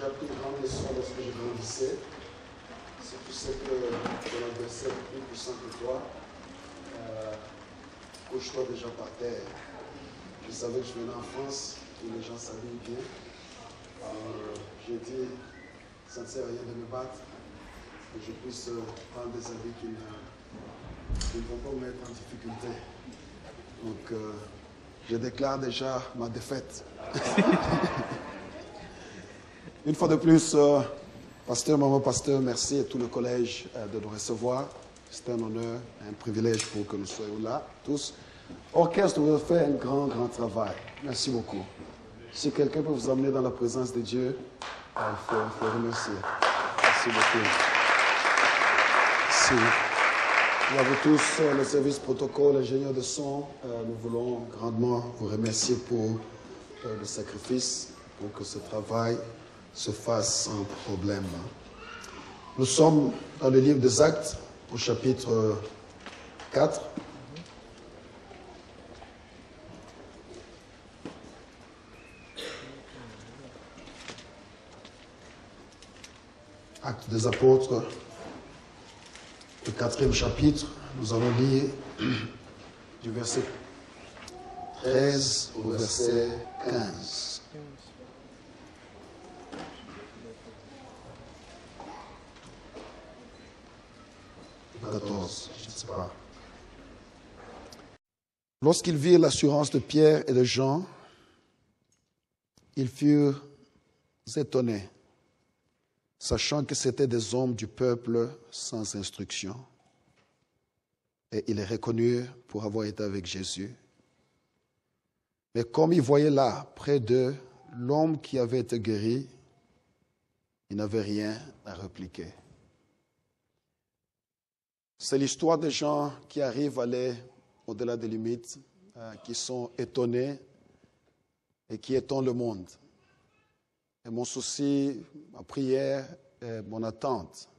J'ai appris une grande leçon lorsque je grandissais. C'est tout ce que ton adversaire est plus puissant que toi. Couche-toi déjà par terre. Je savais que je venais en France, où les gens s'habillent bien. Alors, j'ai dit, ça ne sert à rien de me battre, que je puisse prendre des habits qui ne vont pas me mettre en difficulté. Donc, je déclare déjà ma défaite. Une fois de plus, pasteur, maman, pasteur, merci à tout le collège de nous recevoir. C'est un honneur, un privilège pour que nous soyons là, tous. Orchestre, vous avez fait un grand, grand travail. Merci beaucoup. Si quelqu'un peut vous emmener dans la présence de Dieu, il faut remercier. Merci beaucoup. Merci. Et à vous tous, le service protocole, l'ingénieur de son, nous voulons grandement vous remercier pour le sacrifice, pour que ce travail se fasse sans problème. Nous sommes dans le livre des Actes, au chapitre 4. Actes des apôtres, le 4e chapitre, nous allons lire du verset 13 au verset 15. Je ne sais pas. Lorsqu'ils virent l'assurance de Pierre et de Jean, ils furent étonnés, sachant que c'étaient des hommes du peuple sans instruction. Et ils les reconnurent pour avoir été avec Jésus. Mais comme ils voyaient là, près d'eux, l'homme qui avait été guéri, ils n'avaient rien à répliquer. C'est l'histoire des gens qui arrivent à aller au-delà des limites, qui sont étonnés et qui étonnent le monde. Et mon souci, ma prière, et mon attente,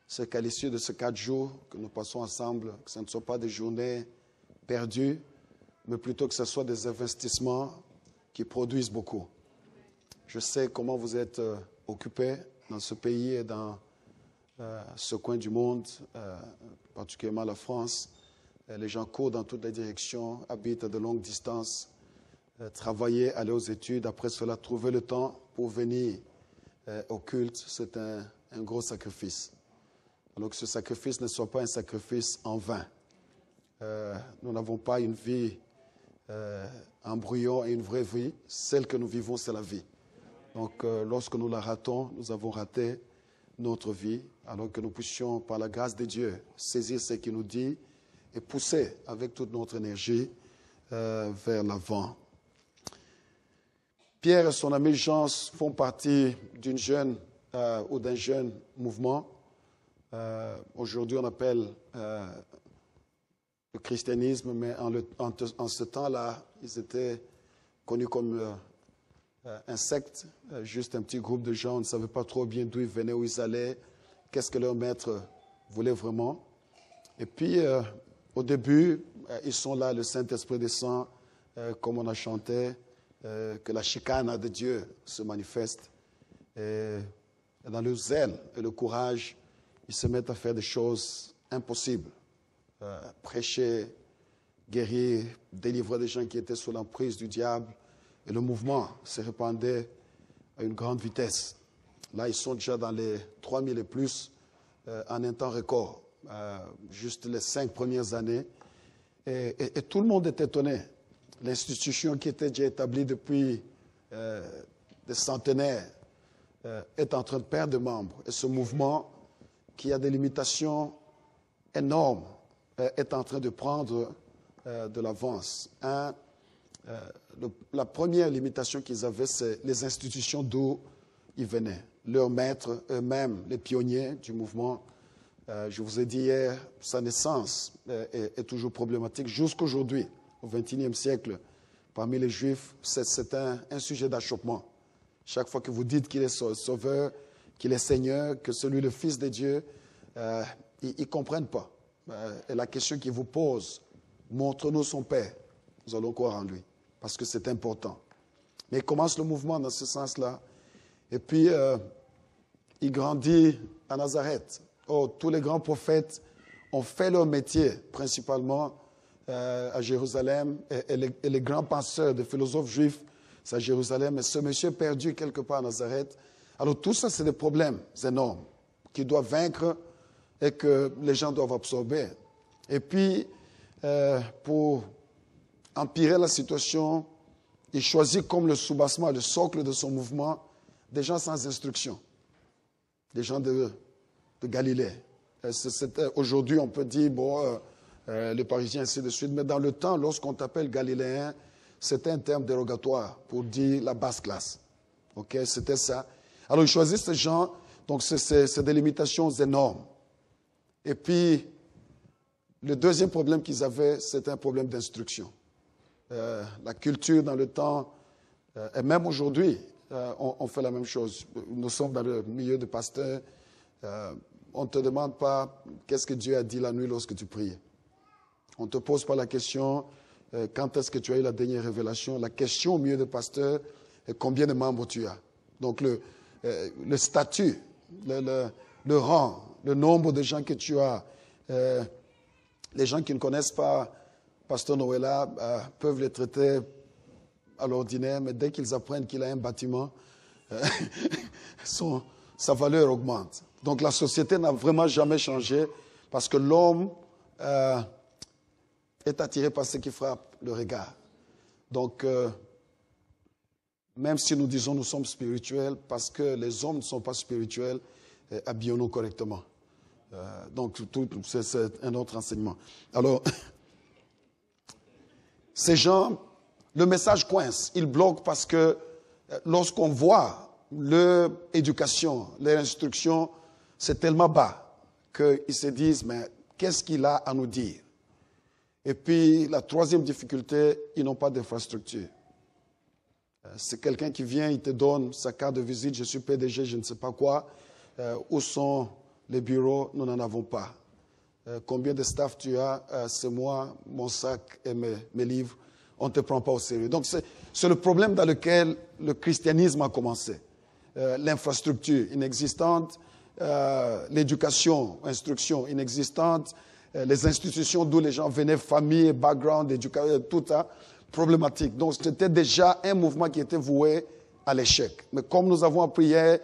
c'est qu'à l'issue de ces 4 jours que nous passons ensemble, que ce ne soient pas des journées perdues, mais plutôt que ce soit des investissements qui produisent beaucoup. Je sais comment vous êtes occupés dans ce pays et dans ce coin du monde, particulièrement la France. Les gens courent dans toutes les directions, habitent à de longues distances, travailler, aller aux études, après cela, trouver le temps pour venir au culte, c'est un gros sacrifice. Alors que ce sacrifice ne soit pas un sacrifice en vain. Nous n'avons pas une vie en brouillon et une vraie vie. Celle que nous vivons, c'est la vie. Donc, lorsque nous la ratons, nous avons raté notre vie, alors que nous puissions, par la grâce de Dieu, saisir ce qu'il nous dit et pousser avec toute notre énergie vers l'avant. Pierre et son ami Jean font partie d'une jeune ou d'un jeune mouvement. Aujourd'hui, on appelle le christianisme, mais en ce temps-là, ils étaient connus comme un secte, juste un petit groupe de gens. On ne savait pas trop bien d'où ils venaient, où ils allaient, qu'est-ce que leur maître voulait vraiment. Et puis, au début, ils sont là, le Saint-Esprit descend, comme on a chanté, que la chicane de Dieu se manifeste. Et dans le zèle et le courage, ils se mettent à faire des choses impossibles. Prêcher, guérir, délivrer des gens qui étaient sous l'emprise du diable. Et le mouvement se répandait à une grande vitesse. Là, ils sont déjà dans les 3000 et plus en un temps record, juste les 5 premières années. Et tout le monde est étonné. L'institution qui était déjà établie depuis des centenaires est en train de perdre des membres. Et ce mouvement, qui a des limitations énormes, est en train de prendre de l'avance. La première limitation qu'ils avaient, c'est les institutions d'où ils venaient. Leurs maîtres, eux-mêmes, les pionniers du mouvement. Je vous ai dit hier, sa naissance est toujours problématique jusqu'aujourd'hui. Au XXIe siècle, parmi les Juifs, c'est un sujet d'achoppement. Chaque fois que vous dites qu'il est sauveur, qu'il est Seigneur, que celui le Fils de Dieu, ils ne comprennent pas. Et la question qu'ils vous posent, montre-nous son Père, nous allons croire en lui, parce que c'est important. Mais il commence le mouvement dans ce sens-là. Et puis, il grandit à Nazareth. Oh, tous les grands prophètes ont fait leur métier, principalement à Jérusalem. Et les grands penseurs, des philosophes juifs, c'est à Jérusalem. Et ce monsieur est perdu quelque part à Nazareth. Alors, tout ça, c'est des problèmes énormes qu'il doit vaincre et que les gens doivent absorber. Et puis, pour empirer la situation, il choisit comme le soubassement, le socle de son mouvement, des gens sans instruction, des gens de Galilée. Aujourd'hui, on peut dire, les Parisiens, ainsi de suite, mais dans le temps, lorsqu'on t'appelle Galiléen, c'était un terme dérogatoire pour dire la basse classe. Ok, c'était ça. Alors, ils choisissent ces gens, donc c'est des limitations énormes. Et puis, le deuxième problème qu'ils avaient, c'était un problème d'instruction. La culture dans le temps, et même aujourd'hui, on fait la même chose. Nous sommes dans le milieu de pasteurs. On ne te demande pas qu'est-ce que Dieu a dit la nuit lorsque tu priais. On ne te pose pas la question quand est-ce que tu as eu la dernière révélation. La question au milieu de pasteur est combien de membres tu as. Donc le statut, le rang, le nombre de gens que tu as. Les gens qui ne connaissent pas Pasteur Noëlla peuvent les traiter à l'ordinaire, mais dès qu'ils apprennent qu'il a un bâtiment, sa valeur augmente. Donc la société n'a vraiment jamais changé parce que l'homme est attiré par ce qui frappe le regard. Donc, même si nous disons nous sommes spirituels, parce que les hommes ne sont pas spirituels, habillons-nous correctement. Donc, c'est un autre enseignement. Alors, ces gens, le message coince, il bloque parce que lorsqu'on voit leur éducation, leur instruction, c'est tellement bas qu'ils se disent, mais qu'est-ce qu'il a à nous dire? Et puis, la troisième difficulté, ils n'ont pas d'infrastructure. C'est quelqu'un qui vient, il te donne sa carte de visite, je suis PDG, je ne sais pas quoi. Où sont les bureaux? Nous n'en avons pas. Combien de staff tu as? C'est moi, mon sac et mes livres. On ne te prend pas au sérieux. Donc, c'est le problème dans lequel le christianisme a commencé. L'infrastructure inexistante, l'éducation, instruction inexistante, les institutions d'où les gens venaient, famille, background, éducation, tout ça, problématique. Donc, c'était déjà un mouvement qui était voué à l'échec. Mais comme nous avons appris hier,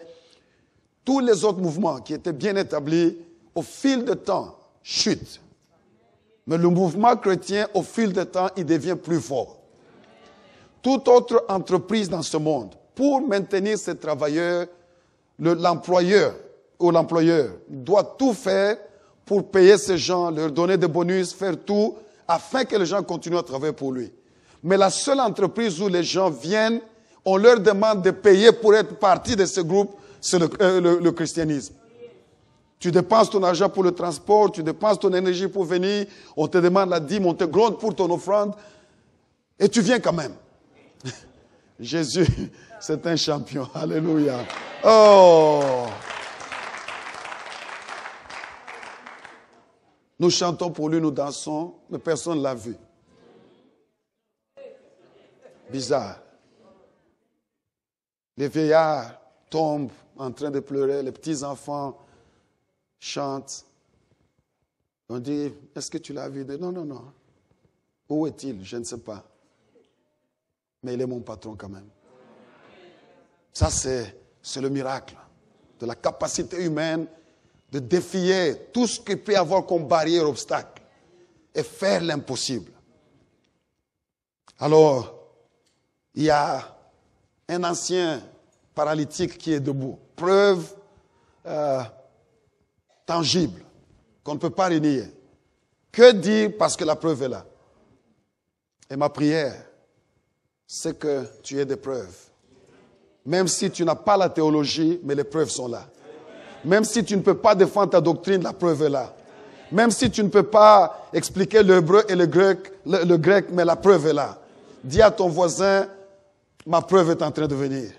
tous les autres mouvements qui étaient bien établis, au fil du temps, chutent. Mais le mouvement chrétien, au fil du temps, il devient plus fort. Toute autre entreprise dans ce monde, pour maintenir ses travailleurs, l'employeur ou l'employeur doit tout faire pour payer ces gens, leur donner des bonus, faire tout, afin que les gens continuent à travailler pour lui. Mais la seule entreprise où les gens viennent, on leur demande de payer pour être partie de ce groupe, c'est le christianisme. Tu dépenses ton argent pour le transport, tu dépenses ton énergie pour venir, on te demande la dîme, on te gronde pour ton offrande, et tu viens quand même. Jésus, c'est un champion. Alléluia. Oh! Nous chantons pour lui, nous dansons, mais personne ne l'a vu. Bizarre. Les vieillards tombent en train de pleurer, les petits-enfants chantent. On dit, est-ce que tu l'as vu? Non, non, non. Où est-il? Je ne sais pas. Mais il est mon patron quand même. Ça, c'est le miracle de la capacité humaine de défier tout ce qu'il peut y avoir comme barrière, obstacle, et faire l'impossible. Alors, il y a un ancien paralytique qui est debout. Preuve tangible, qu'on ne peut pas renier. Que dire parce que la preuve est là? Et ma prière, c'est que tu aies des preuves. Même si tu n'as pas la théologie, mais les preuves sont là. Même si tu ne peux pas défendre ta doctrine, la preuve est là. Même si tu ne peux pas expliquer l'hébreu et le grec, mais la preuve est là. Dis à ton voisin, ma preuve est en train de venir.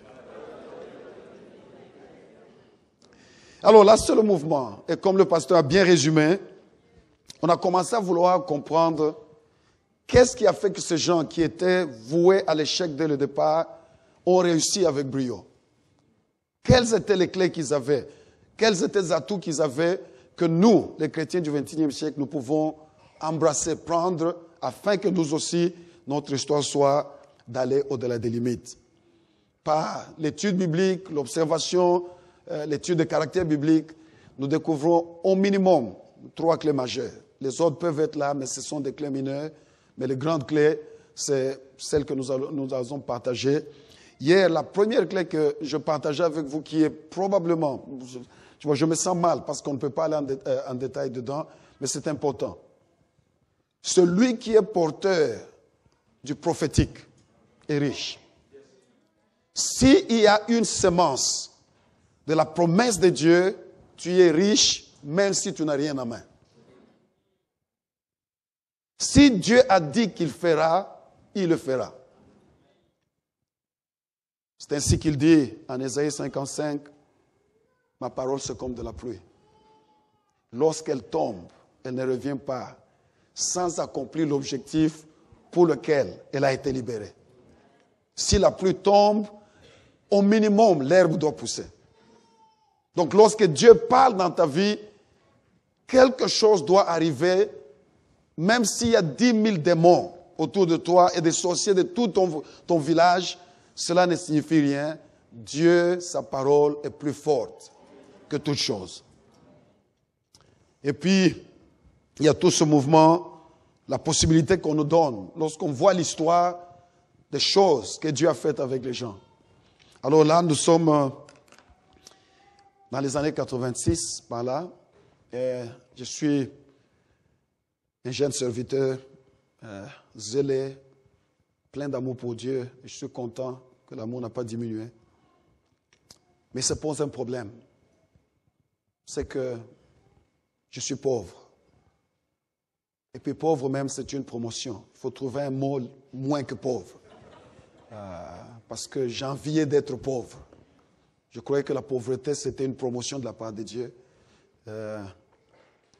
Alors là, c'est le mouvement. Et comme le pasteur a bien résumé, on a commencé à vouloir comprendre qu'est-ce qui a fait que ces gens qui étaient voués à l'échec dès le départ ont réussi avec brio. Quelles étaient les clés qu'ils avaient? Quels étaient les atouts qu'ils avaient que nous, les chrétiens du XXIe siècle, nous pouvons embrasser, prendre, afin que nous aussi, notre histoire soit d'aller au-delà des limites. Par l'étude biblique, l'observation, l'étude de caractère biblique, nous découvrons au minimum 3 clés majeures. Les autres peuvent être là, mais ce sont des clés mineures. Mais les grandes clés, c'est celles que nous allons partager. Hier, la première clé que je partageais avec vous, qui est probablement, je me sens mal parce qu'on ne peut pas aller en détail dedans, mais c'est important. Celui qui est porteur du prophétique est riche. S'il y a une semence de la promesse de Dieu, tu es riche même si tu n'as rien en main. Si Dieu a dit qu'il fera, il le fera. C'est ainsi qu'il dit en Ésaïe 55, « Ma parole c'est comme de la pluie. Lorsqu'elle tombe, elle ne revient pas sans accomplir l'objectif pour lequel elle a été libérée. Si la pluie tombe, au minimum, l'herbe doit pousser. Donc lorsque Dieu parle dans ta vie, quelque chose doit arriver, même s'il y a 10 000 démons autour de toi et des sorciers de tout ton village, cela ne signifie rien. Dieu, sa parole est plus forte que toute chose. Et puis, il y a tout ce mouvement, la possibilité qu'on nous donne lorsqu'on voit l'histoire des choses que Dieu a faites avec les gens. Alors là, nous sommes dans les années 86, par là. Et je suis un jeune serviteur zélé, plein d'amour pour Dieu. Et je suis content que l'amour n'a pas diminué. Mais ça pose un problème. C'est que je suis pauvre. Et puis pauvre même, c'est une promotion. Il faut trouver un mot moins que pauvre. Parce que j'enviais d'être pauvre. Je croyais que la pauvreté, c'était une promotion de la part de Dieu.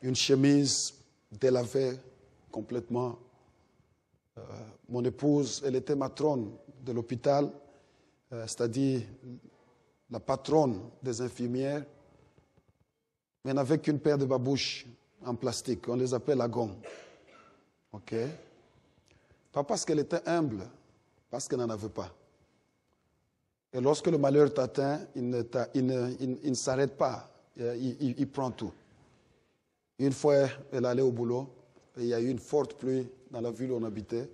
Une chemise délavée complètement. Mon épouse, elle était matrone de l'hôpital, c'est-à-dire la patronne des infirmières, mais elle n'avait qu'une paire de babouches en plastique. On les appelle la gomme. OK? Pas parce qu'elle était humble, parce qu'elle n'en avait pas. Et lorsque le malheur t'atteint, il ne s'arrête pas. Il prend tout. Une fois, elle allait au boulot, et il y a eu une forte pluie dans la ville où on habitait.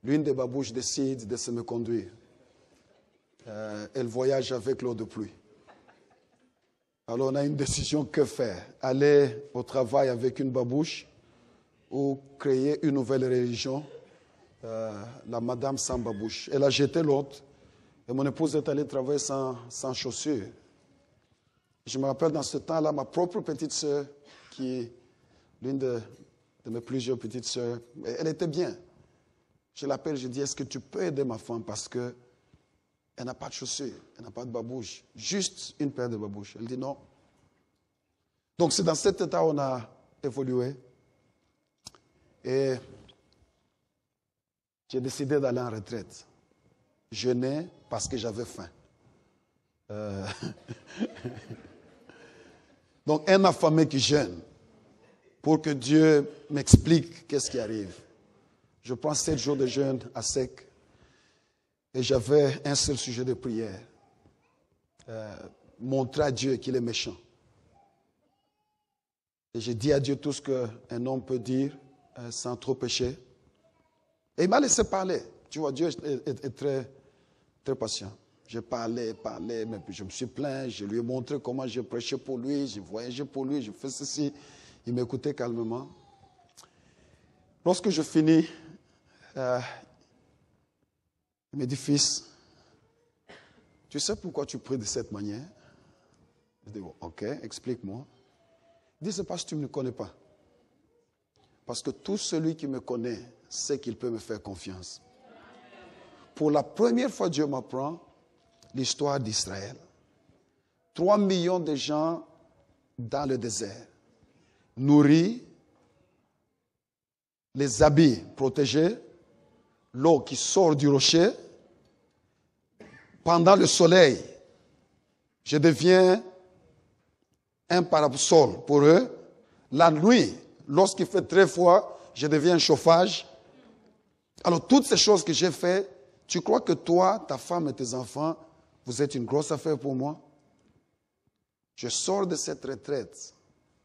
L'une des babouches décide de se me conduire. Elle voyage avec l'eau de pluie. Alors on a une décision, que faire? Aller au travail avec une babouche ou créer une nouvelle religion, la madame sans babouche. Elle a jeté l'autre et mon épouse est allée travailler sans chaussures. Je me rappelle dans ce temps-là, ma propre petite sœur, qui est l'une de mes plusieurs petites sœurs, elle était bien. Je l'appelle, je dis, est-ce que tu peux aider ma femme parce que elle n'a pas de chaussures, elle n'a pas de babouche, juste une paire de babouches. Elle dit non. Donc c'est dans cet état qu'on a évolué. Et j'ai décidé d'aller en retraite. Jeûner parce que j'avais faim. Donc un affamé qui jeûne pour que Dieu m'explique qu'est-ce qui arrive. Je prends 7 jours de jeûne à sec. Et j'avais un seul sujet de prière. Montrer à Dieu qu'il est méchant. Et j'ai dit à Dieu tout ce qu'un homme peut dire sans trop pécher. Et il m'a laissé parler. Tu vois, Dieu est très, très patient. J'ai parlé, mais puis je me suis plaint. Je lui ai montré comment je prêchais pour lui. J'ai voyagé pour lui. Je fais ceci. Il m'écoutait calmement. Lorsque je finis, il me dit, fils, tu sais pourquoi tu pries de cette manière? Je dis, ok, explique-moi. Il dit, c'est parce que tu ne me connais pas. Parce que tout celui qui me connaît sait qu'il peut me faire confiance. Pour la première fois, Dieu m'apprend l'histoire d'Israël. 3 millions de gens dans le désert, nourris, les habits protégés, l'eau qui sort du rocher, pendant le soleil, Je deviens un parasol pour eux. La nuit, lorsqu'il fait très froid, je deviens un chauffage. Alors, toutes ces choses que j'ai faites, tu crois que toi, ta femme et tes enfants, vous êtes une grosse affaire pour moi? Je sors de cette retraite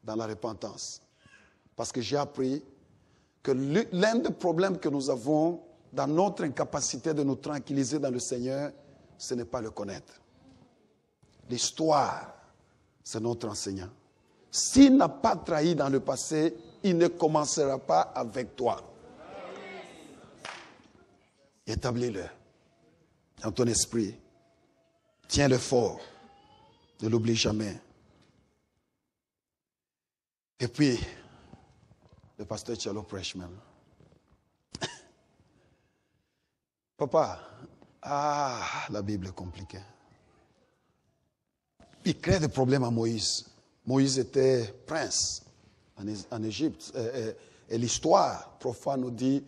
dans la repentance. Parce que j'ai appris que l'un des problèmes que nous avons dans notre incapacité de nous tranquilliser dans le Seigneur, ce n'est pas le connaître. L'histoire, c'est notre enseignant. S'il n'a pas trahi dans le passé, il ne commencera pas avec toi. Établis-le dans ton esprit. Tiens-le fort. Ne l'oublie jamais. Et puis, le pasteur Tchalo prêche même. Papa, la Bible est compliquée. Il crée des problèmes à Moïse. Moïse était prince en Égypte. Et l'histoire profane nous dit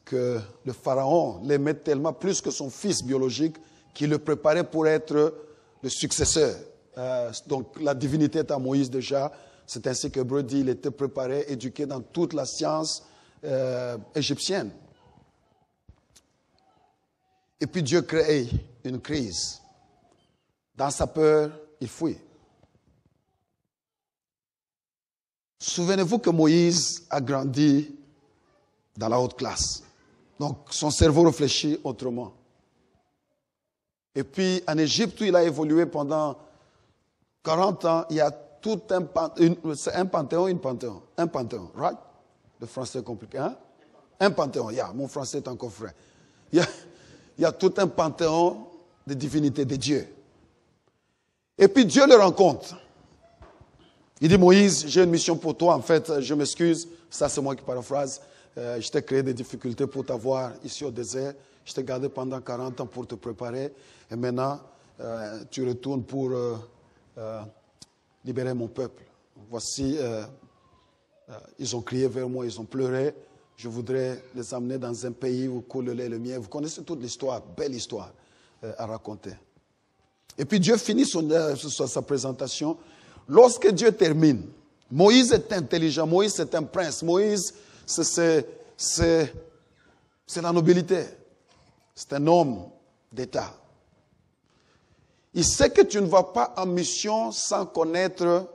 que le pharaon l'aimait tellement plus que son fils biologique qu'il le préparait pour être le successeur. Donc la divinité est à Moïse déjà. C'est ainsi que Hébreu dit, il était préparé, éduqué dans toute la science égyptienne. Et puis Dieu crée une crise. Dans sa peur, il fuit. Souvenez-vous que Moïse a grandi dans la haute classe. Donc son cerveau réfléchit autrement. Et puis en Égypte, où il a évolué pendant 40 ans, il y a tout un panthéon, un panthéon, right? Le français est compliqué, hein? Un panthéon, mon français est encore frais. Il y a tout un panthéon de divinités, de dieux. Et puis Dieu le rencontre. Il dit, Moïse, j'ai une mission pour toi. En fait, je m'excuse, ça c'est moi qui paraphrase. Je t'ai créé des difficultés pour t'avoir ici au désert. Je t'ai gardé pendant 40 ans pour te préparer. Et maintenant, tu retournes pour libérer mon peuple. Voici, ils ont crié vers moi, ils ont pleuré. Je voudrais les amener dans un pays où coule le lait et le miel. Vous connaissez toute l'histoire, belle histoire à raconter. Et puis Dieu finit sa présentation. Lorsque Dieu termine, Moïse est intelligent, Moïse c'est un prince, Moïse c'est la nobilité. C'est un homme d'État. Il sait que tu ne vas pas en mission sans connaître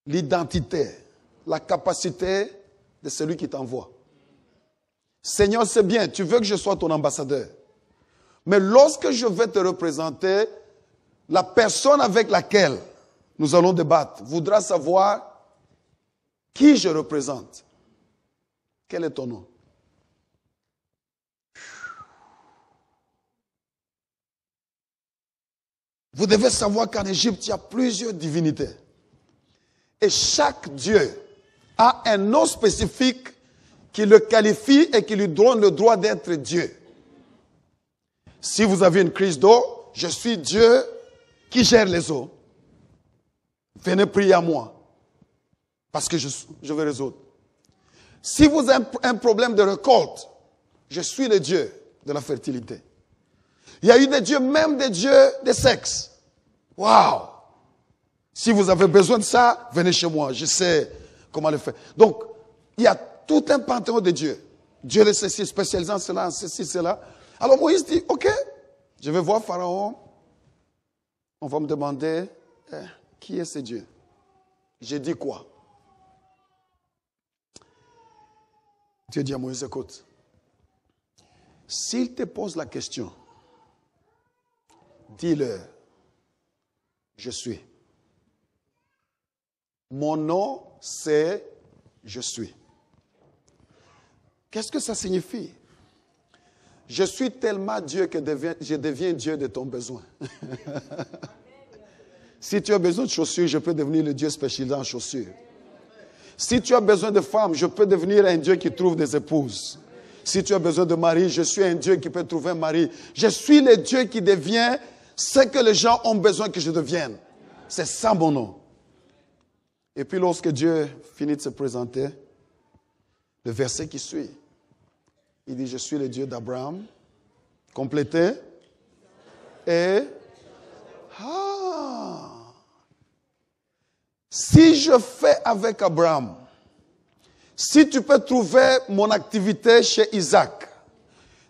l'identité, la capacité de celui qui t'envoie. Seigneur, c'est bien, tu veux que je sois ton ambassadeur. Mais lorsque je vais te représenter, la personne avec laquelle nous allons débattre voudra savoir qui je représente. Quel est ton nom? Vous devez savoir qu'en Égypte, il y a plusieurs divinités. Et chaque dieu a un nom spécifique qui le qualifie et qui lui donne le droit d'être Dieu. Si vous avez une crise d'eau, je suis Dieu qui gère les eaux. Venez prier à moi, parce que je vais résoudre. Si vous avez un problème de récolte, je suis le Dieu de la fertilité. Il y a eu des dieux, même des dieux de sexe. Waouh! Si vous avez besoin de ça, venez chez moi, je sais comment le faire. Donc, il y a tout un panthéon de dieux. Dieu le ceci, spécialisé en cela, en ceci, cela. Alors Moïse dit, ok, je vais voir Pharaon. On va me demander, qui est ce Dieu? J'ai dit quoi? Dieu dit à Moïse, écoute, s'il te pose la question, dis-leur, je suis. Mon nom, c'est je suis. Qu'est-ce que ça signifie? Je suis tellement Dieu que je deviens Dieu de ton besoin. Si tu as besoin de chaussures, je peux devenir le Dieu spécialisé en chaussures. Si tu as besoin de femmes, je peux devenir un Dieu qui trouve des épouses. Si tu as besoin de mari, je suis un Dieu qui peut trouver un mari. Je suis le Dieu qui devient ce que les gens ont besoin que je devienne. C'est ça mon nom. Et puis lorsque Dieu finit de se présenter, le verset qui suit, il dit, je suis le Dieu d'Abraham, complété, et je fais avec Abraham, si tu peux trouver mon activité chez Isaac,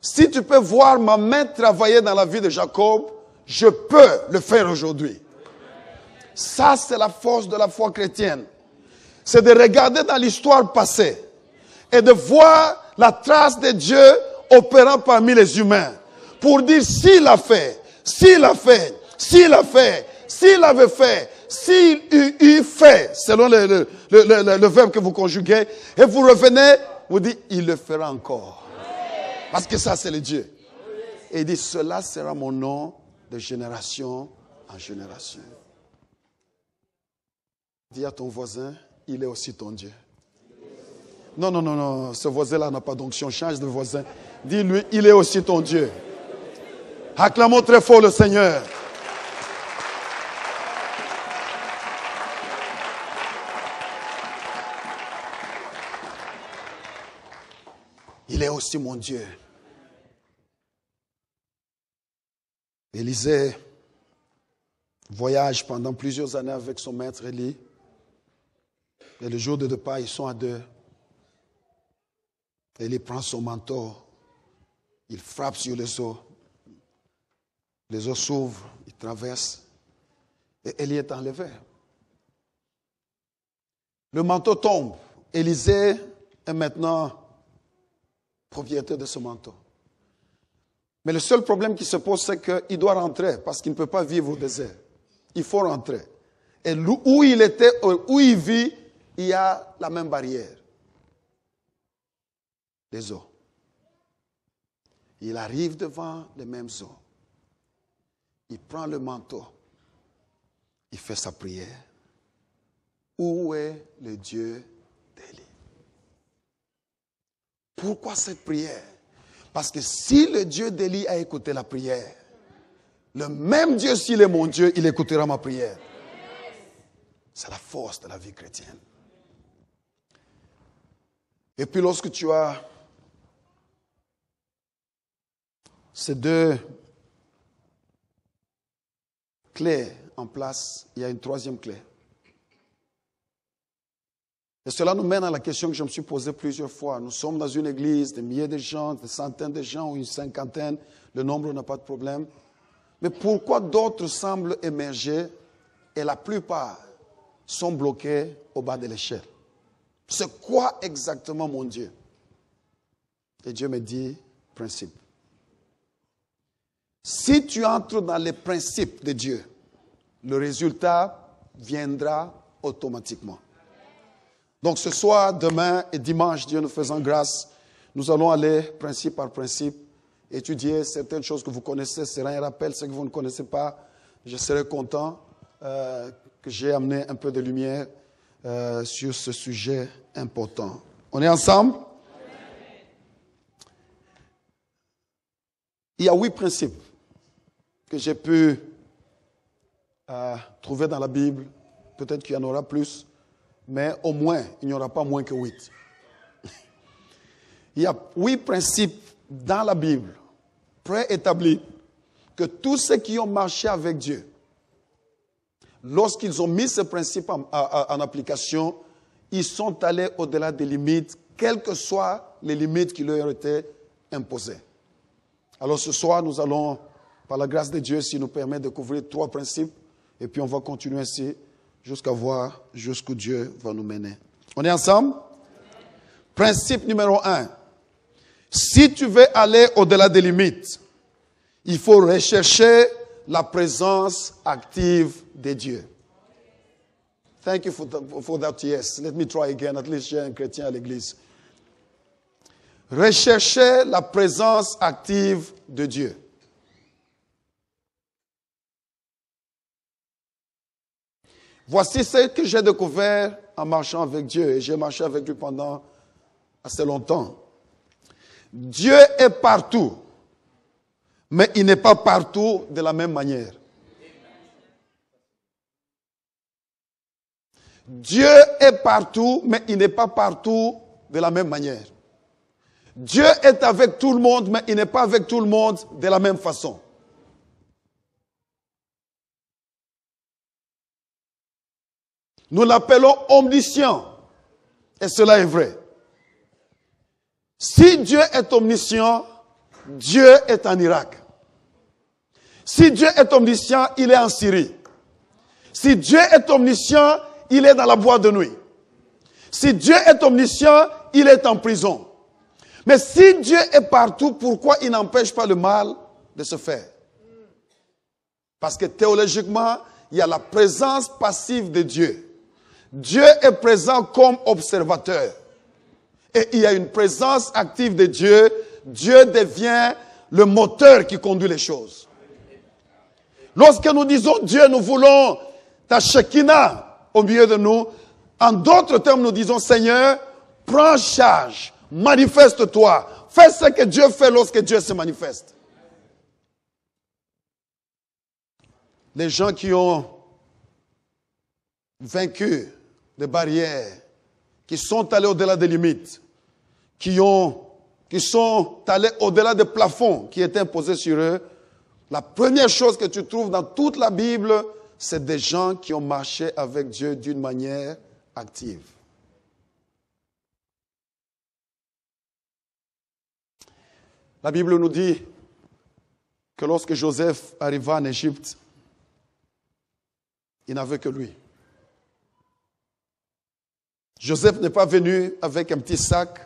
si tu peux voir ma main travailler dans la vie de Jacob, je peux le faire aujourd'hui. Ça, c'est la force de la foi chrétienne. C'est de regarder dans l'histoire passée et de voir la trace de Dieu opérant parmi les humains. Pour dire s'il a fait, s'il a fait, s'il a fait, s'il avait fait, s'il eût fait, selon le verbe que vous conjuguez, et vous revenez, vous dites, il le fera encore. Parce que ça, c'est le Dieu. Et il dit, cela sera mon nom de génération en génération. Dis à ton voisin, il est aussi ton Dieu. Non, non, non, non, ce voisin-là n'a pas d'onction, change de voisin. Dis-lui, il est aussi ton Dieu. Acclamons très fort le Seigneur. Il est aussi mon Dieu. Élisée voyage pendant plusieurs années avec son maître Élie. Et le jour de départ, ils sont à deux. Élie prend son manteau. Il frappe sur les eaux. Les eaux s'ouvrent, il traverse. Et Élie est enlevé. Le manteau tombe. Élisée est maintenant propriétaire de ce manteau. Mais le seul problème qui se pose, c'est qu'il doit rentrer parce qu'il ne peut pas vivre au désert. Il faut rentrer. Et où il était, où il vit, il y a la même barrière. Les eaux. Il arrive devant les mêmes eaux. Il prend le manteau. Il fait sa prière. Où est le Dieu d'Élie? Pourquoi cette prière? Parce que si le Dieu d'Élie a écouté la prière, le même Dieu, s'il est mon Dieu, il écoutera ma prière. C'est la force de la vie chrétienne. Et puis lorsque tu as ces deux clés en place, il y a une troisième clé. Et cela nous mène à la question que je me suis posée plusieurs fois. Nous sommes dans une église, des milliers de gens, des centaines de gens ou une cinquantaine. Le nombre n'a pas de problème. Mais pourquoi d'autres semblent émerger et la plupart sont bloqués au bas de l'échelle? C'est quoi exactement, mon Dieu? Et Dieu me dit, principe. Si tu entres dans les principes de Dieu, le résultat viendra automatiquement. Donc ce soir, demain et dimanche, Dieu nous faisant grâce, nous allons aller principe par principe, étudier certaines choses que vous connaissez, c'est un rappel, ce que vous ne connaissez pas. Je serai content que j'ai amené un peu de lumière sur ce sujet important. On est ensemble? Il y a 8 principes que j'ai pu trouver dans la Bible. Peut-être qu'il y en aura plus. Mais au moins, il n'y aura pas moins que 8. Il y a 8 principes dans la Bible, préétablis, que tous ceux qui ont marché avec Dieu, lorsqu'ils ont mis ces principes en application, ils sont allés au-delà des limites, quelles que soient les limites qui leur été imposées. Alors ce soir, nous allons, par la grâce de Dieu, s'il nous permet de couvrir 3 principes, et puis on va continuer ainsi, jusqu'à voir jusqu'où Dieu va nous mener. On est ensemble? Principe numéro 1. Si tu veux aller au-delà des limites, il faut rechercher la présence active de Dieu. Thank you for that yes. Let me try again. At least j'ai un chrétien à l'église. Rechercher la présence active de Dieu. Voici ce que j'ai découvert en marchant avec Dieu. Et j'ai marché avec lui pendant assez longtemps. Dieu est partout. Mais il n'est pas partout de la même manière. Dieu est partout, mais il n'est pas partout de la même manière. Dieu est avec tout le monde, mais il n'est pas avec tout le monde de la même façon. Nous l'appelons omniscient. Et cela est vrai. Si Dieu est omniscient, Dieu est en Irak. Si Dieu est omniscient, il est en Syrie. Si Dieu est omniscient, il est dans la boîte de nuit. Si Dieu est omniscient, il est en prison. Mais si Dieu est partout, pourquoi il n'empêche pas le mal de se faire? Parce que théologiquement, il y a la présence passive de Dieu. Dieu est présent comme observateur. Et il y a une présence active de Dieu. Dieu devient le moteur qui conduit les choses. Lorsque nous disons Dieu, nous voulons ta Shekinah au milieu de nous. En d'autres termes, nous disons Seigneur, prends charge, manifeste-toi. Fais ce que Dieu fait lorsque Dieu se manifeste. Les gens qui ont vaincu des barrières, qui sont allés au-delà des limites, qui sont allés au-delà des plafonds qui étaient imposés sur eux, la première chose que tu trouves dans toute la Bible, c'est des gens qui ont marché avec Dieu d'une manière active. La Bible nous dit que lorsque Joseph arriva en Égypte, il n'avait que lui. Joseph n'est pas venu avec un petit sac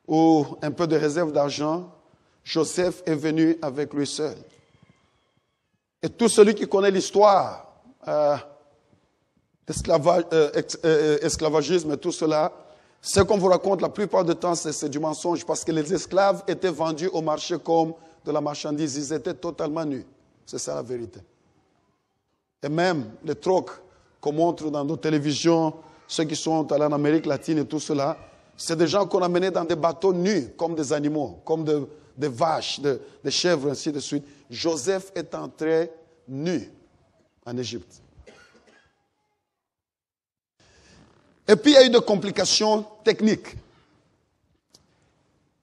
ou un peu de réserve d'argent. Joseph est venu avec lui seul. Et tout celui qui connaît l'histoire esclavagisme et tout cela, ce qu'on vous raconte la plupart du temps, c'est du mensonge parce que les esclaves étaient vendus au marché comme de la marchandise. Ils étaient totalement nus. C'est ça la vérité. Et même les trocs qu'on montre dans nos télévisions, ceux qui sont allés en Amérique latine et tout cela, c'est des gens qu'on a menés dans des bateaux nus, comme des animaux, comme des vaches, des chèvres, ainsi de suite. Joseph est entré nu en Égypte. Et puis il y a eu des complications techniques.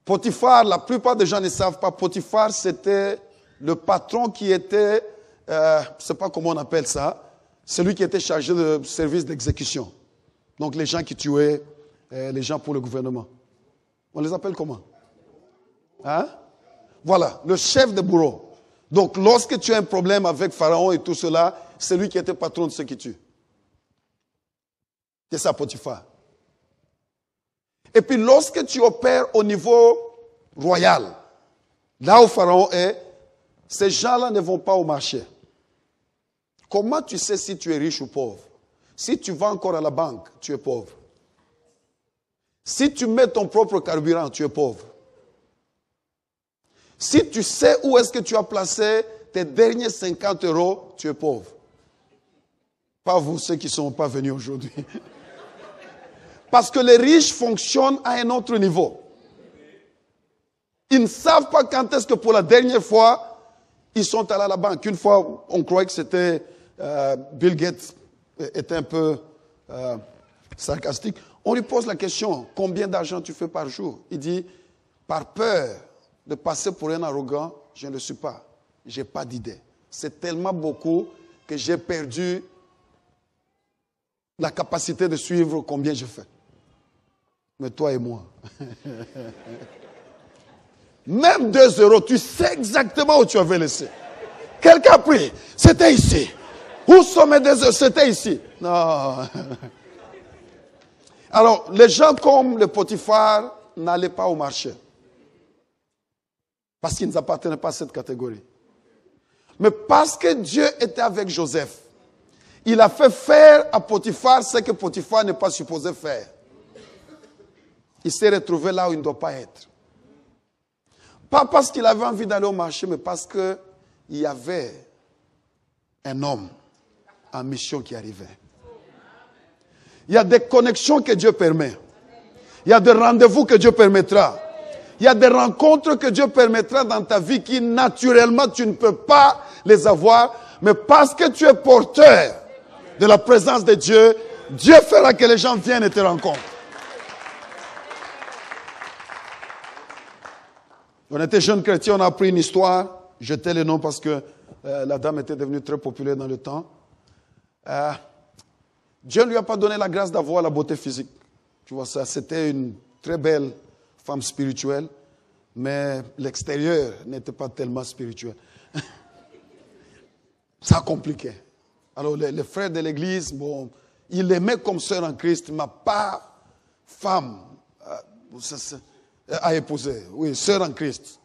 Potiphar, la plupart des gens ne savent pas, Potiphar c'était le patron qui était, je ne sais pas comment on appelle ça, celui qui était chargé de service d'exécution. Donc les gens qui tuaient les gens pour le gouvernement. On les appelle comment? Hein? Voilà, le chef de bourreau. Donc lorsque tu as un problème avec Pharaon et tout cela, c'est lui qui était patron de ceux qui tuent. C'est ça, Potiphar. Et puis lorsque tu opères au niveau royal, là où Pharaon est, ces gens-là ne vont pas au marché. Comment tu sais si tu es riche ou pauvre? Si tu vas encore à la banque, tu es pauvre. Si tu mets ton propre carburant, tu es pauvre. Si tu sais où est-ce que tu as placé tes derniers 50 €, tu es pauvre. Pas vous, ceux qui ne sont pas venus aujourd'hui. Parce que les riches fonctionnent à un autre niveau. Ils ne savent pas quand est-ce que pour la dernière fois, ils sont allés à la banque. Une fois, on croyait que c'était Bill Gates était un peu sarcastique. On lui pose la question, combien d'argent tu fais par jour? Il dit, par peur de passer pour un arrogant, je ne le suis pas. Je n'ai pas d'idée. C'est tellement beaucoup que j'ai perdu la capacité de suivre combien je fais. Mais toi et moi. Même 2 €, tu sais exactement où tu avais laissé. Quelqu'un a pris, c'était ici. Où sont mes 2 €? C'était ici. Non. Alors, les gens comme le Potiphar n'allaient pas au marché. Parce qu'ils n'appartenaient pas à cette catégorie. Mais parce que Dieu était avec Joseph, il a fait faire à Potiphar ce que Potiphar n'est pas supposé faire. Il s'est retrouvé là où il ne doit pas être. Pas parce qu'il avait envie d'aller au marché, mais parce qu'il y avait un homme en mission qui arrivait. Il y a des connexions que Dieu permet. Il y a des rendez-vous que Dieu permettra. Il y a des rencontres que Dieu permettra dans ta vie qui, naturellement, tu ne peux pas les avoir. Mais parce que tu es porteur de la présence de Dieu, Dieu fera que les gens viennent et te rencontrent. On était jeunes chrétiens, on a appris une histoire. Je tais le nom parce que la dame était devenue très populaire dans le temps. Dieu ne lui a pas donné la grâce d'avoir la beauté physique. Tu vois ça, c'était une très belle femme spirituelle, mais l'extérieur n'était pas tellement spirituel. Ça compliquait. Alors les frères de l'église, bon, ils l'aimaient comme sœur en Christ, mais pas femme à épouser. Oui, sœur en Christ.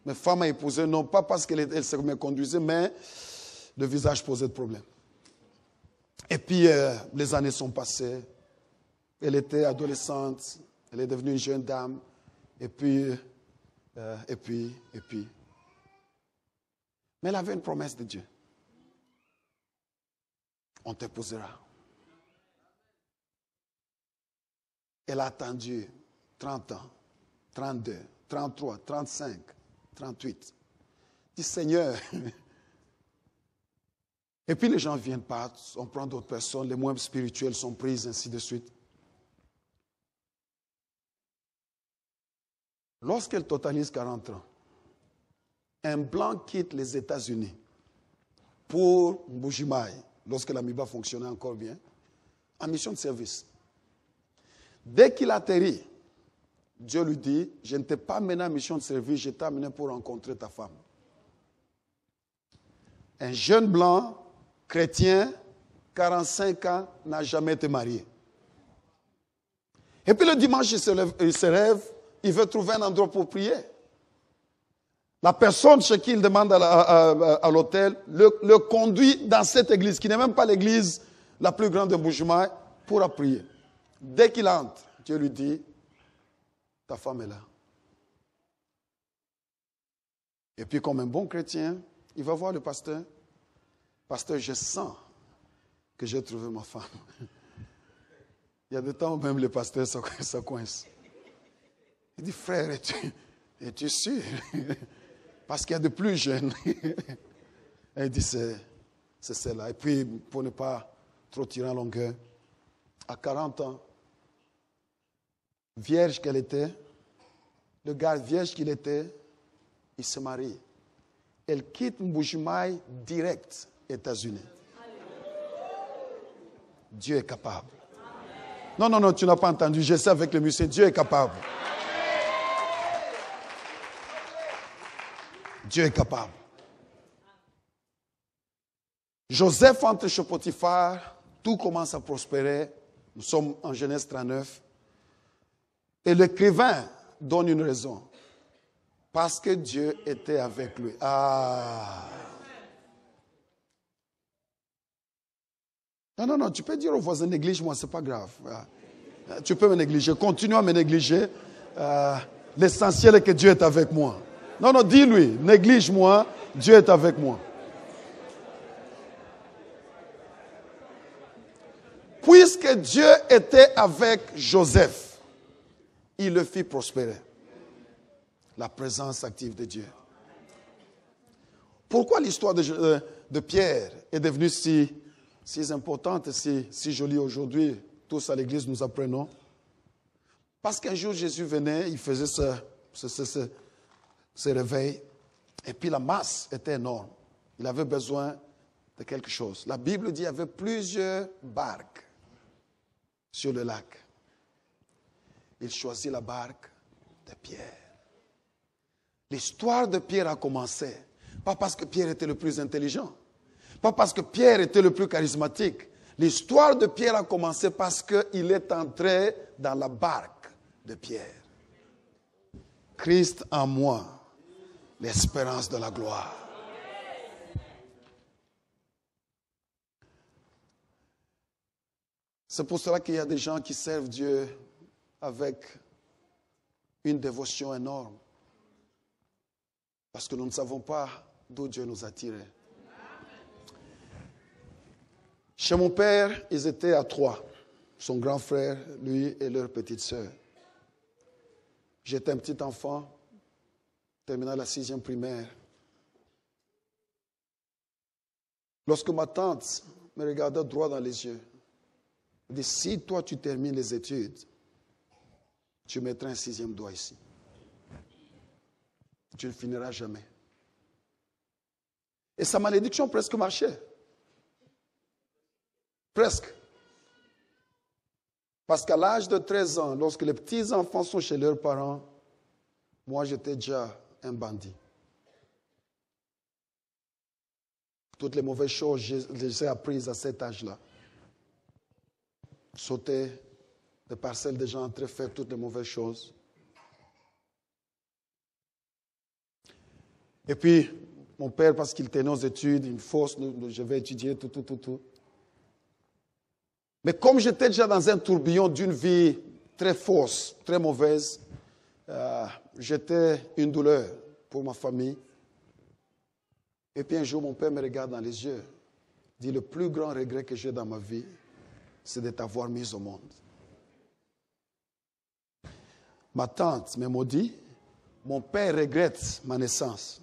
Mais femme à épouser, non pas parce qu'elle se méconduisait, mais le visage posait de problème. Et puis, les années sont passées. Elle était adolescente. Elle est devenue une jeune dame. Et puis. Mais elle avait une promesse de Dieu. On t'épousera. Elle a attendu 30 ans, 32, 33, 35, 38. Dit Seigneur. Et puis les gens viennent partent, on prend d'autres personnes, les moins spirituelles sont prises, ainsi de suite. Lorsqu'elle totalise 40 ans, un blanc quitte les États-Unis pour Mbujimaï, lorsque l'Amiba fonctionnait encore bien, en mission de service. Dès qu'il atterrit, Dieu lui dit, je ne t'ai pas amené en mission de service, je t'ai amené pour rencontrer ta femme. Un jeune blanc, chrétien, 45 ans, n'a jamais été marié. Et puis le dimanche, il se lève, il veut trouver un endroit pour prier. La personne chez qui il demande à l'hôtel le conduit dans cette église, qui n'est même pas l'église la plus grande de Mbujimaï, pour prier. Dès qu'il entre, Dieu lui dit, ta femme est là. Et puis comme un bon chrétien, il va voir le pasteur. Pasteur, je sens que j'ai trouvé ma femme. Il y a des temps où même le pasteur ça coince. Il dit, frère, es-tu sûr? Parce qu'il y a de plus jeunes. Et il dit, c'est celle-là. Et puis, pour ne pas trop tirer en longueur, à 40 ans, vierge qu'elle était, le gars vierge qu'il était, il se marie. Elle quitte Mbujimaï direct, États-Unis. Dieu est capable. Non, tu n'as pas entendu. Je sais avec le musée, Dieu est capable. Dieu est capable. Joseph entre chez Potiphar, tout commence à prospérer. Nous sommes en Genèse 39. Et l'écrivain donne une raison. Parce que Dieu était avec lui. Non, tu peux dire aux voisins, néglige-moi, c'est pas grave. Tu peux me négliger, continue à me négliger. L'essentiel est que Dieu est avec moi. Non, dis-lui, néglige-moi, Dieu est avec moi. Puisque Dieu était avec Joseph, il le fit prospérer. La présence active de Dieu. Pourquoi l'histoire de Pierre est devenue si importante, si jolie aujourd'hui? Tous à l'église nous apprenons. Parce qu'un jour Jésus venait, il faisait ce réveil, et puis la masse était énorme. Il avait besoin de quelque chose. La Bible dit qu'il y avait plusieurs barques sur le lac. Il choisit la barque de Pierre. L'histoire de Pierre a commencé, pas parce que Pierre était le plus intelligent, pas parce que Pierre était le plus charismatique. L'histoire de Pierre a commencé parce qu'il est entré dans la barque de Pierre. Christ en moi, l'espérance de la gloire. C'est pour cela qu'il y a des gens qui servent Dieu avec une dévotion énorme. Parce que nous ne savons pas d'où Dieu nous a tirés. Chez mon père, ils étaient à 3. Son grand frère, lui et leur petite sœur. J'étais un petit enfant, terminant la 6e primaire. Lorsque ma tante me regardait droit dans les yeux, elle dit, si toi tu termines les études, tu mettras un 6e doigt ici. Tu ne finiras jamais. Et sa malédiction presque marchait. Presque. Parce qu'à l'âge de 13 ans, lorsque les petits-enfants sont chez leurs parents, moi j'étais déjà un bandit. Toutes les mauvaises choses, je les ai apprises à cet âge-là. Sauter des parcelles des gens, entrer faire toutes les mauvaises choses. Et puis, mon père, parce qu'il tenait aux études, une force, je vais étudier, tout. Mais comme j'étais déjà dans un tourbillon d'une vie très fausse, très mauvaise, j'étais une douleur pour ma famille. Et puis un jour, mon père me regarde dans les yeux, dit, le plus grand regret que j'ai dans ma vie, c'est de t'avoir mis au monde. Ma tante me maudit, mon père regrette ma naissance.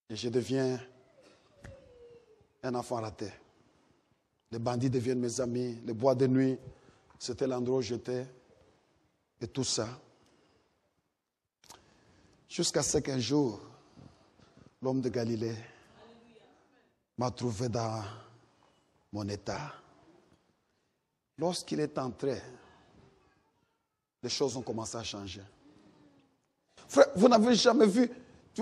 Et je deviens un enfant raté. Les bandits deviennent mes amis, les bois de nuit, c'était l'endroit où j'étais, et tout ça. Jusqu'à ce qu'un jour, l'homme de Galilée m'a trouvé dans mon état. Lorsqu'il est entré, les choses ont commencé à changer. Frère, vous n'avez jamais vu,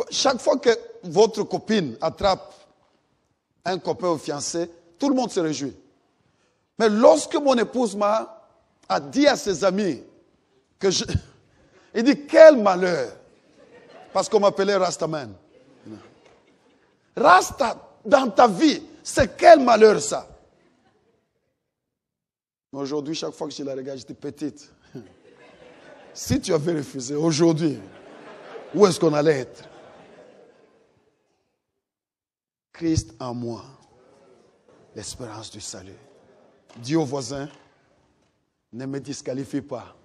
chaque fois que votre copine attrape un copain ou fiancé, tout le monde se réjouit. Mais lorsque mon épouse a dit à ses amis que il dit, quel malheur, parce qu'on m'appelait Rastaman. Rasta, dans ta vie, c'est quel malheur ça. Mais aujourd'hui, chaque fois que je la regarde, je dis, petite, si tu avais refusé aujourd'hui, où est-ce qu'on allait être? Christ en moi, l'espérance du salut. Dis au voisin, ne me disqualifie pas.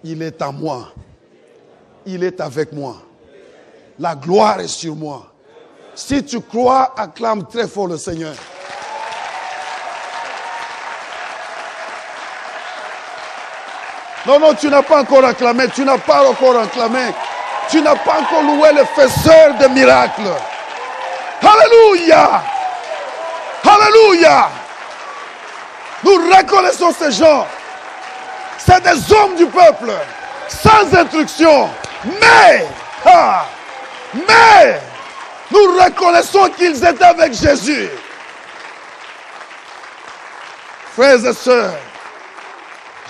Il est en moi. Il est avec moi. La gloire est sur moi. Si tu crois, acclame très fort le Seigneur. Non, tu n'as pas encore acclamé. Tu n'as pas encore acclamé. Tu n'as pas encore loué le faiseur de miracles. Alléluia! Alléluia! Nous reconnaissons ces gens. C'est des hommes du peuple, sans instruction. Mais nous reconnaissons qu'ils étaient avec Jésus. Frères et sœurs,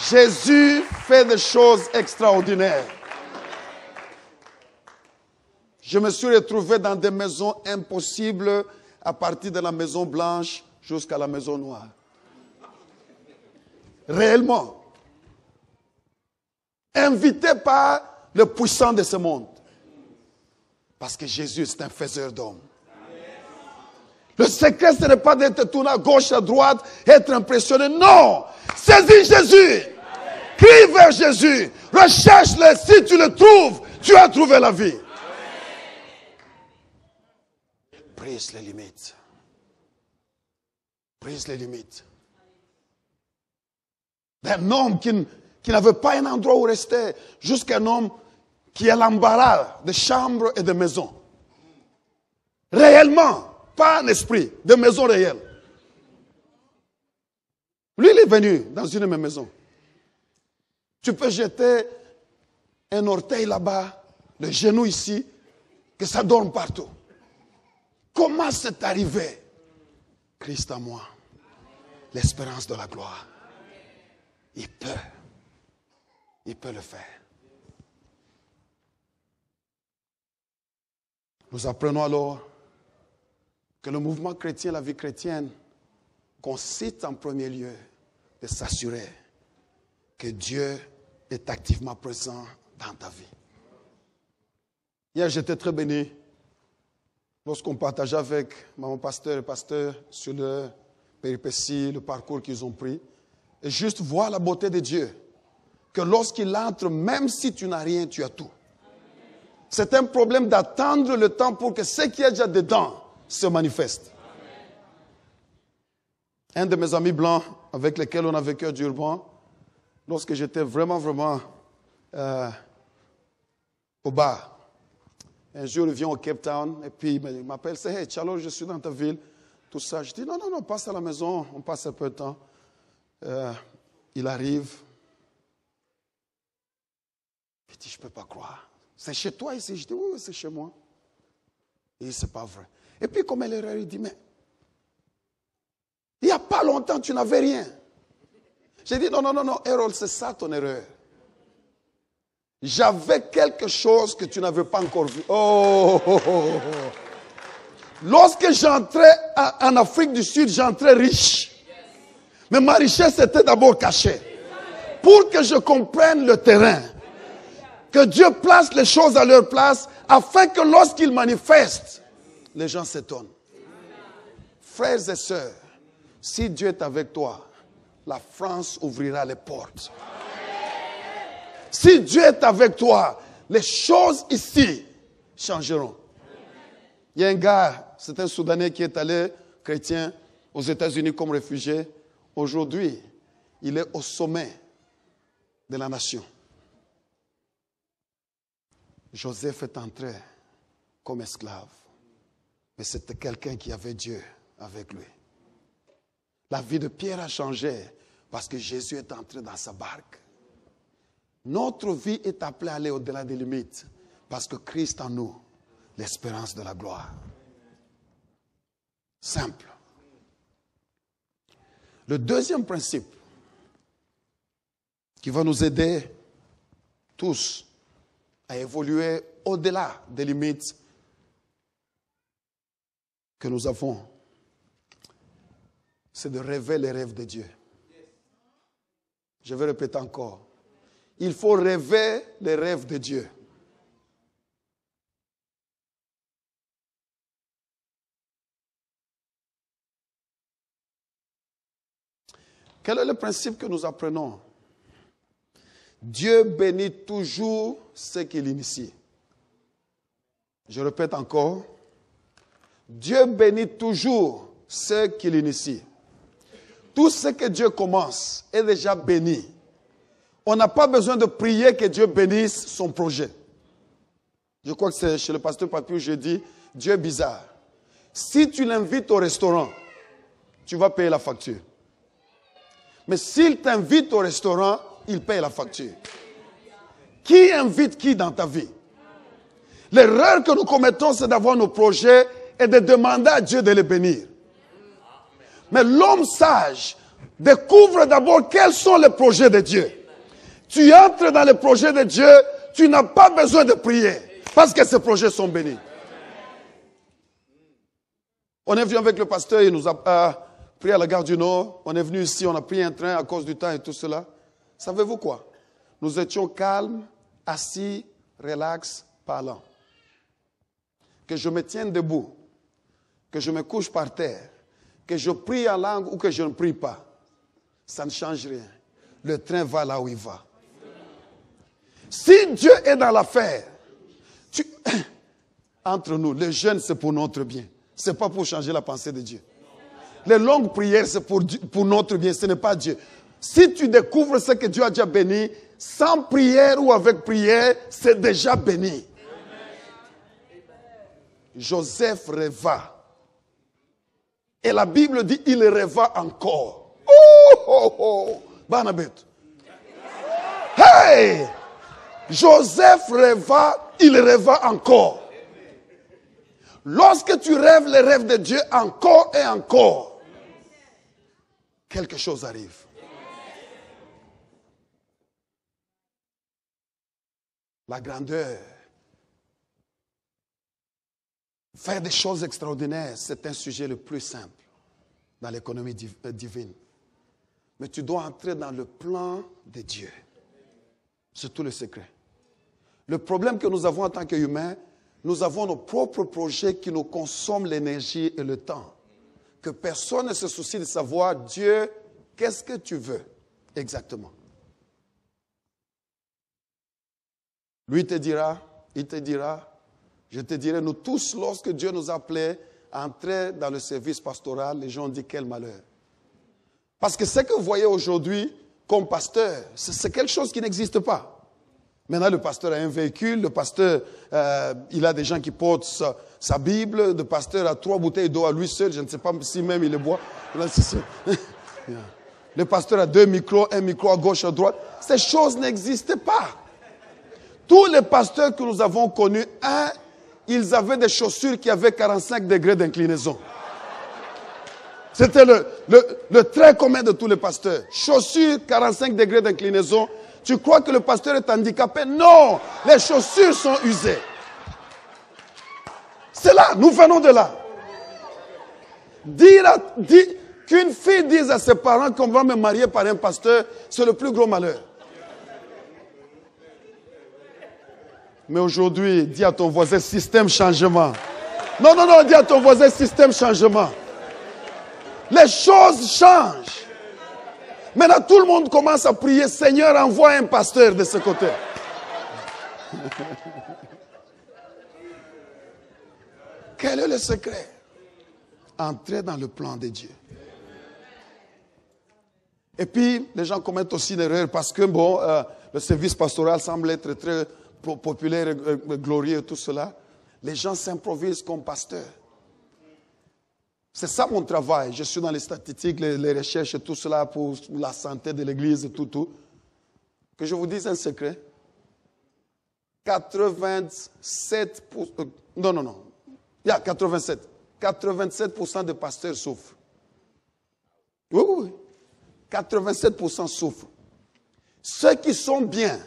Jésus fait des choses extraordinaires. Je me suis retrouvé dans des maisons impossibles, à partir de la maison blanche jusqu'à la maison noire. Réellement. Invité par le puissant de ce monde. Parce que Jésus, c'est un faiseur d'hommes. Le secret, ce n'est pas d'être tourné à gauche, à droite, être impressionné. Non! Saisis Jésus. Crie vers Jésus. Recherche-le. Si tu le trouves, tu as trouvé la vie. Brise les limites. Brise les limites. D'un homme qui n'avait pas un endroit où rester, jusqu'à un homme qui a l'embarras de chambres et de maisons. Réellement, pas un esprit, de maisons réelles. Lui, il est venu dans une de mes maisons. Tu peux jeter un orteil là-bas, le genou ici, que ça dorme partout. Comment c'est arrivé? Christ en moi, l'espérance de la gloire. Il peut le faire. Nous apprenons alors que le mouvement chrétien, la vie chrétienne, consiste en premier lieu de s'assurer que Dieu est activement présent dans ta vie. Hier, j'étais très béni lorsqu'on partageait avec mon pasteur et pasteur sur leur péripéties, le parcours qu'ils ont pris, et juste voir la beauté de Dieu. Que lorsqu'il entre, même si tu n'as rien, tu as tout. C'est un problème d'attendre le temps pour que ce qui est déjà dedans se manifeste. Un de mes amis blancs avec lesquels on a vécu à Durban, lorsque j'étais vraiment au bar, un jour il vient au Cape Town et puis il m'appelle, c'est hey Charles, je suis dans ta ville, tout ça. Je dis, non, non, non, passe à la maison, on passe un peu de temps. Il arrive. Il dit, je ne peux pas croire. C'est chez toi ici? Je dis, oui, oui, c'est chez moi. Il dit, c'est pas vrai. Et puis, comme elle est, il dit, mais il n'y a pas longtemps, tu n'avais rien. J'ai dit, non, non, non, non, Harold, c'est ça ton erreur. J'avais quelque chose que tu n'avais pas encore vu. Oh, oh, oh, oh. Lorsque j'entrais en Afrique du Sud, j'entrais riche. Mais ma richesse était d'abord cachée. Pour que je comprenne le terrain, que Dieu place les choses à leur place, afin que lorsqu'il manifeste, les gens s'étonnent. Frères et sœurs, si Dieu est avec toi, la France ouvrira les portes. Si Dieu est avec toi, les choses ici changeront. Il y a un gars, c'est un Soudanais qui est allé, chrétien, aux États-Unis comme réfugié. Aujourd'hui, il est au sommet de la nation. Joseph est entré comme esclave. Mais c'était quelqu'un qui avait Dieu avec lui. La vie de Pierre a changé parce que Jésus est entré dans sa barque. Notre vie est appelée à aller au-delà des limites parce que Christ en nous, l'espérance de la gloire. Simple. Le deuxième principe qui va nous aider tous à évoluer au-delà des limites que nous avons, c'est de rêver les rêves de Dieu. Je vais répéter encore. Il faut rêver les rêves de Dieu. Quel est le principe que nous apprenons? Dieu bénit toujours ce qu'il initie. Je répète encore. Dieu bénit toujours ce qu'il initie. Tout ce que Dieu commence est déjà béni. On n'a pas besoin de prier que Dieu bénisse son projet. Je crois que c'est chez le pasteur Papi où je dis, Dieu est bizarre. Si tu l'invites au restaurant, tu vas payer la facture. Mais s'il t'invite au restaurant, il paye la facture. Qui invite qui dans ta vie? L'erreur que nous commettons, c'est d'avoir nos projets et de demander à Dieu de les bénir. Mais l'homme sage découvre d'abord quels sont les projets de Dieu. Tu entres dans les projets de Dieu, tu n'as pas besoin de prier parce que ces projets sont bénis. On est venu avec le pasteur, il nous a pris à la gare du Nord. On est venu ici, on a pris un train à cause du temps et tout cela. Savez-vous quoi? Nous étions calmes, assis, relax, parlant. Que je me tienne debout, que je me couche par terre, que je prie en langue ou que je ne prie pas, ça ne change rien. Le train va là où il va. Si Dieu est dans l'affaire, entre nous, les jeunes, c'est pour notre bien. Ce n'est pas pour changer la pensée de Dieu. Les longues prières, c'est pour notre bien, ce n'est pas Dieu. Si tu découvres ce que Dieu a déjà béni, sans prière ou avec prière, c'est déjà béni. Joseph rêva. Et la Bible dit, il rêva encore. Oh, oh, oh. Banabet. Hey! Joseph rêva, il rêva encore. Lorsque tu rêves les rêves de Dieu encore et encore, quelque chose arrive. La grandeur. Faire des choses extraordinaires, c'est un sujet le plus simple dans l'économie divine. Mais tu dois entrer dans le plan de Dieu. C'est tout le secret. Le problème que nous avons en tant qu'humains, nous avons nos propres projets qui nous consomment l'énergie et le temps. Que personne ne se soucie de savoir, Dieu, qu'est-ce que tu veux exactement? Lui te dira, il te dira, je te dirai, nous tous, lorsque Dieu nous appelait à entrer dans le service pastoral, les gens disent quel malheur. Parce que ce que vous voyez aujourd'hui comme pasteur, c'est quelque chose qui n'existe pas. Maintenant, le pasteur a un véhicule, le pasteur, il a des gens qui portent sa Bible, le pasteur a 3 bouteilles d'eau à lui seul, je ne sais pas si même il les boit. Le pasteur a 2 micros, un micro à gauche, à droite. Ces choses n'existaient pas. Tous les pasteurs que nous avons connus, ils avaient des chaussures qui avaient 45 degrés d'inclinaison. C'était le trait commun de tous les pasteurs. Chaussures, 45 degrés d'inclinaison. Tu crois que le pasteur est handicapé? Non, les chaussures sont usées. C'est là, nous venons de là. Qu'une fille dise à ses parents qu'on va me marier par un pasteur, c'est le plus gros malheur. Mais aujourd'hui, dis à ton voisin, système changement. Non, dis à ton voisin, système changement. Les choses changent. Maintenant, tout le monde commence à prier, Seigneur, envoie un pasteur de ce côté. Quel est le secret? Entrer dans le plan de Dieu. Et puis, les gens commettent aussi une erreur parce que, le service pastoral semble être très populaire et glorieux et tout cela. Les gens s'improvisent comme pasteurs. C'est ça mon travail. Je suis dans les statistiques, les recherches et tout cela pour la santé de l'Église et tout. Que je vous dise un secret. 87%, il y a 87. 87% des pasteurs souffrent. Oui. 87% souffrent. Ceux qui sont bien,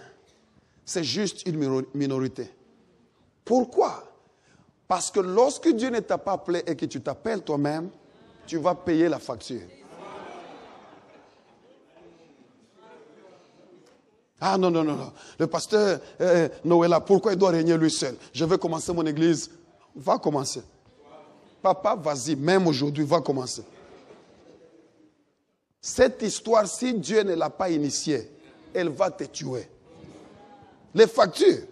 c'est juste une minorité. Pourquoi? Parce que lorsque Dieu ne t'a pas appelé et que tu t'appelles toi-même, tu vas payer la facture. Ah non. Le pasteur Noëlla, pourquoi il doit régner lui seul? Je vais commencer mon église. Va commencer. Papa, vas-y, même aujourd'hui, va commencer. Cette histoire, si Dieu ne l'a pas initiée, elle va te tuer. Les factures.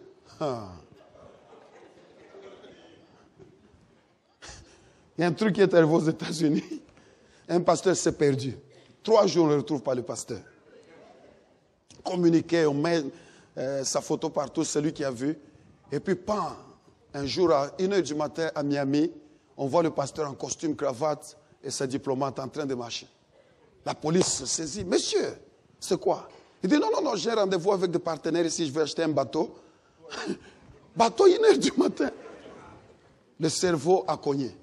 Il y a un truc qui est arrivé aux États-Unis. Un pasteur s'est perdu. 3 jours, on ne retrouve pas le pasteur. Communiqué, on met sa photo partout, celui qui a vu. Et puis, un jour à 1h du matin à Miami, on voit le pasteur en costume, cravate et sa diplomate en train de marcher. La police se saisit. Monsieur, c'est quoi? Il dit non, j'ai un rendez-vous avec des partenaires ici, je vais acheter un bateau. Bateau 1h du matin. Le cerveau a cogné.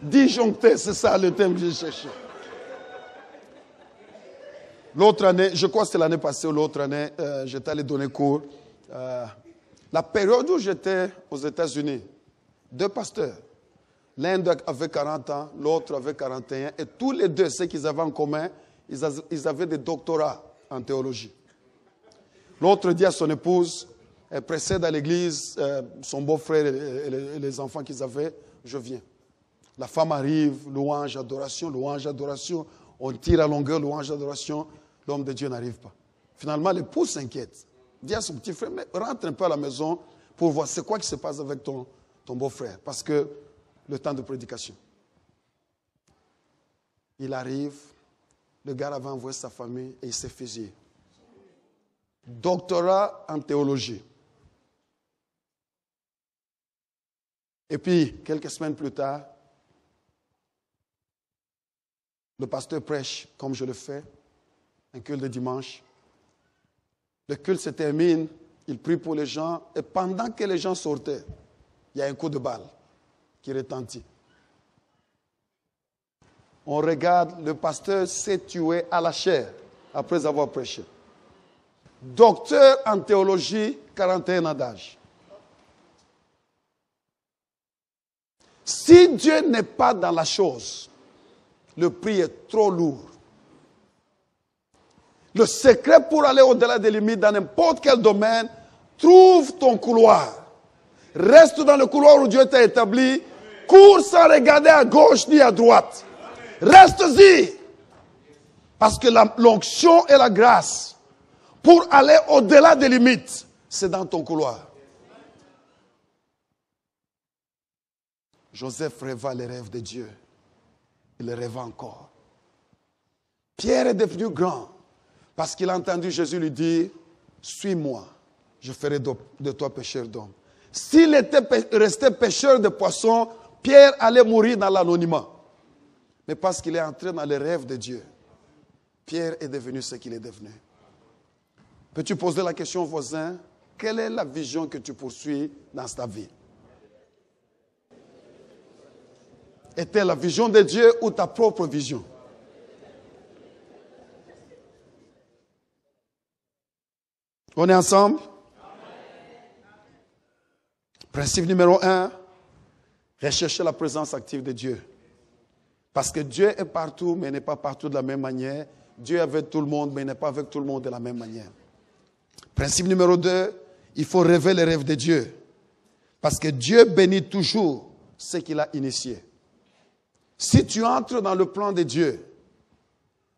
Disjoncté, c'est ça le thème que j'ai cherché. L'autre année, je crois que c'était l'année passée ou l'autre année, j'étais allé donner cours. La période où j'étais aux États-Unis, 2 pasteurs, l'un avait 40 ans, l'autre avait 41, et tous les deux, ce qu'ils avaient en commun, ils avaient des doctorats en théologie. L'autre dit à son épouse, elle précède à l'église, son beau-frère et les enfants qu'ils avaient, je viens. La femme arrive, louange, adoration, on tire à longueur, louange, adoration, l'homme de Dieu n'arrive pas. Finalement, l'épouse s'inquiète. Dit à son petit frère, mais rentre un peu à la maison pour voir c'est quoi qui se passe avec ton beau-frère. Parce que le temps de prédication. Il arrive, le gars avait envoyé sa famille et il s'est fusillé. Doctorat en théologie. Et puis, quelques semaines plus tard, le pasteur prêche, comme je le fais, un culte de dimanche. Le culte se termine, il prie pour les gens, et pendant que les gens sortaient, il y a un coup de balle qui retentit. On regarde, le pasteur s'est tué à la chair après avoir prêché. Docteur en théologie, 41 ans d'âge. Si Dieu n'est pas dans la chose, le prix est trop lourd. Le secret pour aller au-delà des limites dans n'importe quel domaine, trouve ton couloir. Reste dans le couloir où Dieu t'a établi. Cours sans regarder à gauche ni à droite. Reste-y. Parce que l'onction et la grâce, pour aller au-delà des limites, c'est dans ton couloir. Joseph rêva les rêves de Dieu. Il les rêva encore. Pierre est devenu grand. Parce qu'il a entendu Jésus lui dire, suis-moi, je ferai de toi pêcheur d'hommes. S'il était resté pêcheur de poissons, Pierre allait mourir dans l'anonymat. Mais parce qu'il est entré dans les rêves de Dieu, Pierre est devenu ce qu'il est devenu. Peux-tu poser la question aux voisins, quelle est la vision que tu poursuis dans ta vie? Est-elle la vision de Dieu ou ta propre vision? On est ensemble? Principe numéro 1, rechercher la présence active de Dieu. Parce que Dieu est partout, mais il n'est pas partout de la même manière. Dieu est avec tout le monde, mais il n'est pas avec tout le monde de la même manière. Principe numéro 2, il faut rêver les rêves de Dieu. Parce que Dieu bénit toujours ce qu'il a initié. Si tu entres dans le plan de Dieu,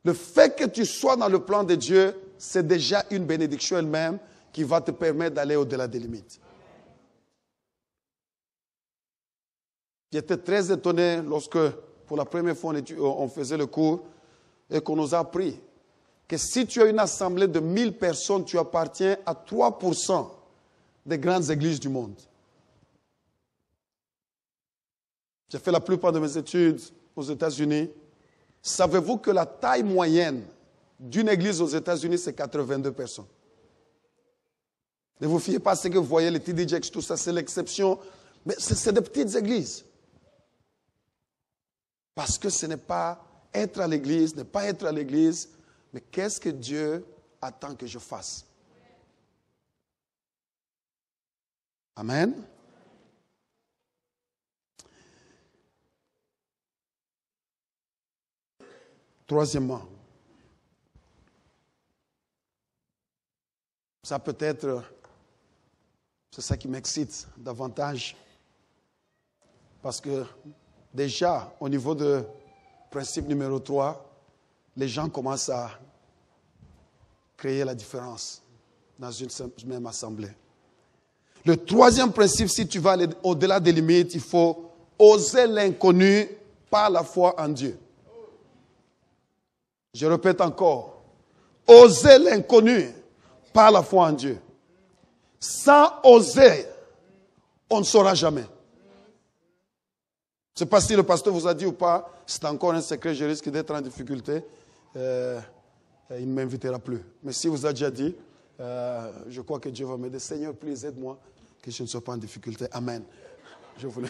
le fait que tu sois dans le plan de Dieu, c'est déjà une bénédiction elle-même qui va te permettre d'aller au-delà des limites. J'étais très étonné lorsque, pour la première fois, on faisait le cours et qu'on nous a appris que si tu as une assemblée de 1000 personnes, tu appartiens à 3% des grandes églises du monde. J'ai fait la plupart de mes études aux États-Unis. Savez-vous que la taille moyenne d'une église aux États-Unis, c'est 82 personnes? Ne vous fiez pas à ce que vous voyez, les TD Jakes, tout ça, c'est l'exception. Mais c'est des petites églises. Parce que ce n'est pas être à l'église, ne pas être à l'église, mais qu'est-ce que Dieu attend que je fasse? Amen. Troisièmement, ça peut-être, c'est ça qui m'excite davantage, parce que déjà, au niveau de principe numéro 3, les gens commencent à créer la différence dans une même assemblée. Le troisième principe, si tu vas aller au-delà des limites, il faut oser l'inconnu par la foi en Dieu. Je répète encore, oser l'inconnu par la foi en Dieu. Sans oser, on ne saura jamais. Je ne sais pas si le pasteur vous a dit ou pas, c'est encore un secret, je risque d'être en difficulté. Il ne m'invitera plus. Mais si vous a déjà dit, je crois que Dieu va m'aider. Seigneur, please, aide-moi, que je ne sois pas en difficulté. Amen. Je voulais...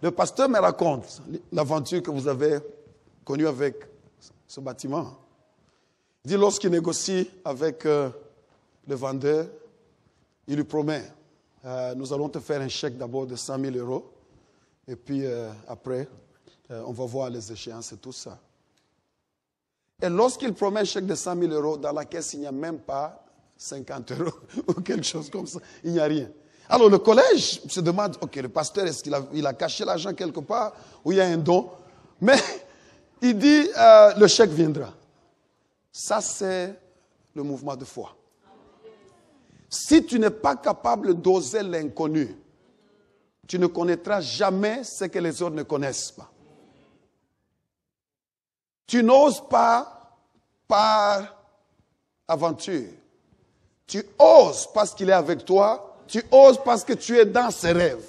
Le pasteur me raconte l'aventure que vous avez connue avec ce bâtiment. Il dit, lorsqu'il négocie avec le vendeur, il lui promet, nous allons te faire un chèque d'abord de 100 000 €. Et puis après, on va voir les échéances et tout ça. Et lorsqu'il promet un chèque de 100 000 €, dans la caisse, il n'y a même pas 50 € ou quelque chose comme ça. Il n'y a rien. Alors le collège se demande, ok, le pasteur, est-ce qu'il a caché l'argent quelque part ou il y a un don? Mais il dit, le chèque viendra. Ça, c'est le mouvement de foi. Si tu n'es pas capable d'oser l'inconnu, tu ne connaîtras jamais ce que les autres ne connaissent pas. Tu n'oses pas par aventure. Tu oses parce qu'il est avec toi. Tu oses parce que tu es dans ses rêves.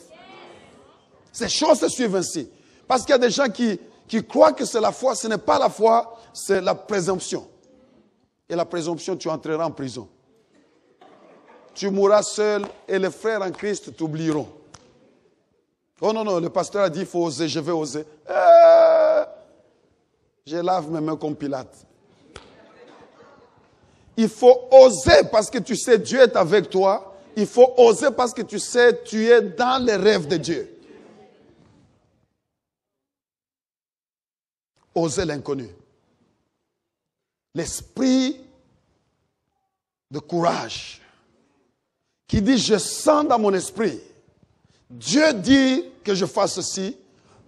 Ces choses se suivent ainsi. Parce qu'il y a des gens qui croient que c'est la foi. Ce n'est pas la foi, c'est la présomption. Et la présomption, tu entreras en prison. Tu mourras seul et les frères en Christ t'oublieront. Oh non, non, le pasteur a dit, il faut oser, je vais oser. Je lave mes mains comme Pilate. Il faut oser parce que tu sais, Dieu est avec toi. Il faut oser parce que tu sais, tu es dans les rêves de Dieu. Oser l'inconnu. L'esprit de courage qui dit, je sens dans mon esprit, Dieu dit que je fasse ceci,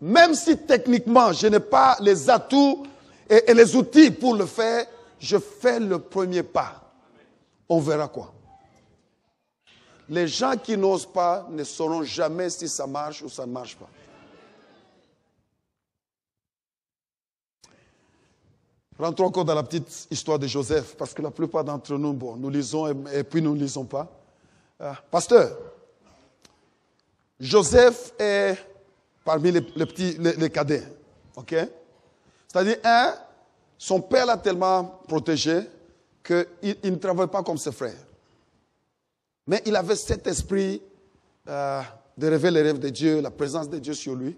même si techniquement je n'ai pas les atouts et les outils pour le faire, je fais le premier pas. On verra quoi. Les gens qui n'osent pas ne sauront jamais si ça marche ou ça ne marche pas. Rentrons encore dans la petite histoire de Joseph, parce que la plupart d'entre nous, bon, nous lisons et puis nous ne lisons pas. Pasteur, Joseph est parmi les cadets. Ok? C'est-à-dire, son père l'a tellement protégé qu'il ne travaille pas comme ses frères. Mais il avait cet esprit de rêver les rêves de Dieu, la présence de Dieu sur lui.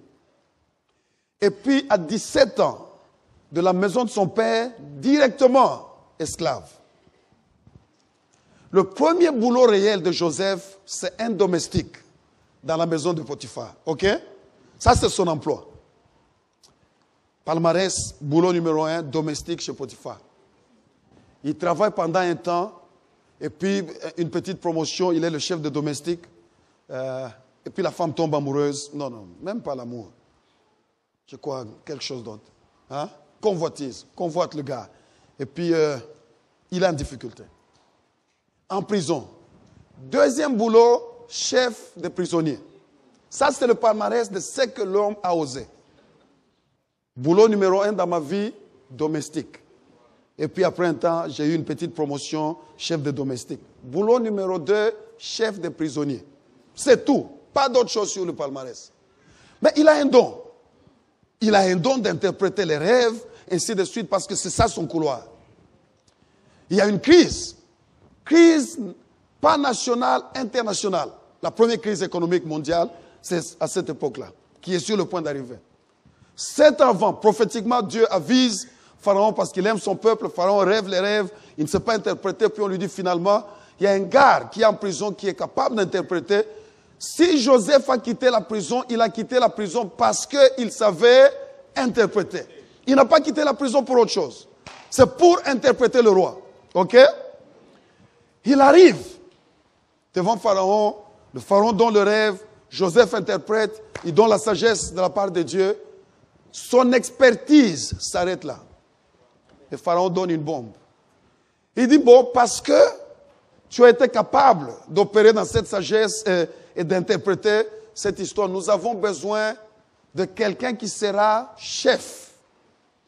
Et puis, à 17 ans, de la maison de son père, directement esclave. Le premier boulot réel de Joseph, c'est un domestique dans la maison de Potiphar. OK? Ça, c'est son emploi. Palmarès, boulot numéro 1, domestique chez Potiphar. Il travaille pendant un temps, et puis une petite promotion, il est le chef de domestique. Et puis la femme tombe amoureuse. Non, non, même pas l'amour. Je crois quelque chose d'autre. Hein? Convoite le gars. Et puis, il est en difficulté. En prison. Deuxième boulot, chef de prisonnier. Ça, c'est le palmarès de ce que l'homme a osé. Boulot numéro 1 dans ma vie, domestique. Et puis après un temps, j'ai eu une petite promotion, chef de domestique. Boulot numéro 2, chef de prisonnier. C'est tout. Pas d'autre chose sur le palmarès. Mais il a un don. Il a un don d'interpréter les rêves, ainsi de suite, parce que c'est ça son couloir. Il y a une crise. Crise pas nationale, internationale. La première crise économique mondiale, c'est à cette époque-là, qui est sur le point d'arriver. 7 ans avant, prophétiquement, Dieu avise Pharaon parce qu'il aime son peuple. Pharaon rêve les rêves, il ne sait pas interpréter, puis on lui dit finalement, il y a un garde qui est en prison, qui est capable d'interpréter. Si Joseph a quitté la prison, il a quitté la prison parce qu'il savait interpréter. Il n'a pas quitté la prison pour autre chose. C'est pour interpréter le roi. OK? Il arrive devant Pharaon. Le Pharaon donne le rêve. Joseph interprète. Il donne la sagesse de la part de Dieu. Son expertise s'arrête là. Et Pharaon donne une bombe. Il dit, bon, parce que tu as été capable d'opérer dans cette sagesse et d'interpréter cette histoire, nous avons besoin de quelqu'un qui sera chef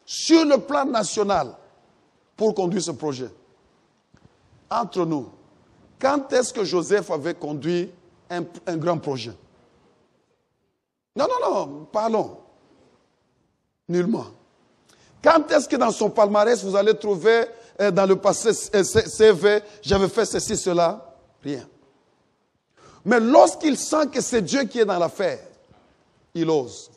sur le plan national pour conduire ce projet. Entre nous, quand est-ce que Joseph avait conduit un grand projet? Non, non, non, parlons. Nullement. Quand est-ce que dans son palmarès, vous allez trouver dans le passé CV, j'avais fait ceci, cela? Rien. Mais lorsqu'il sent que c'est Dieu qui est dans l'affaire, il ose.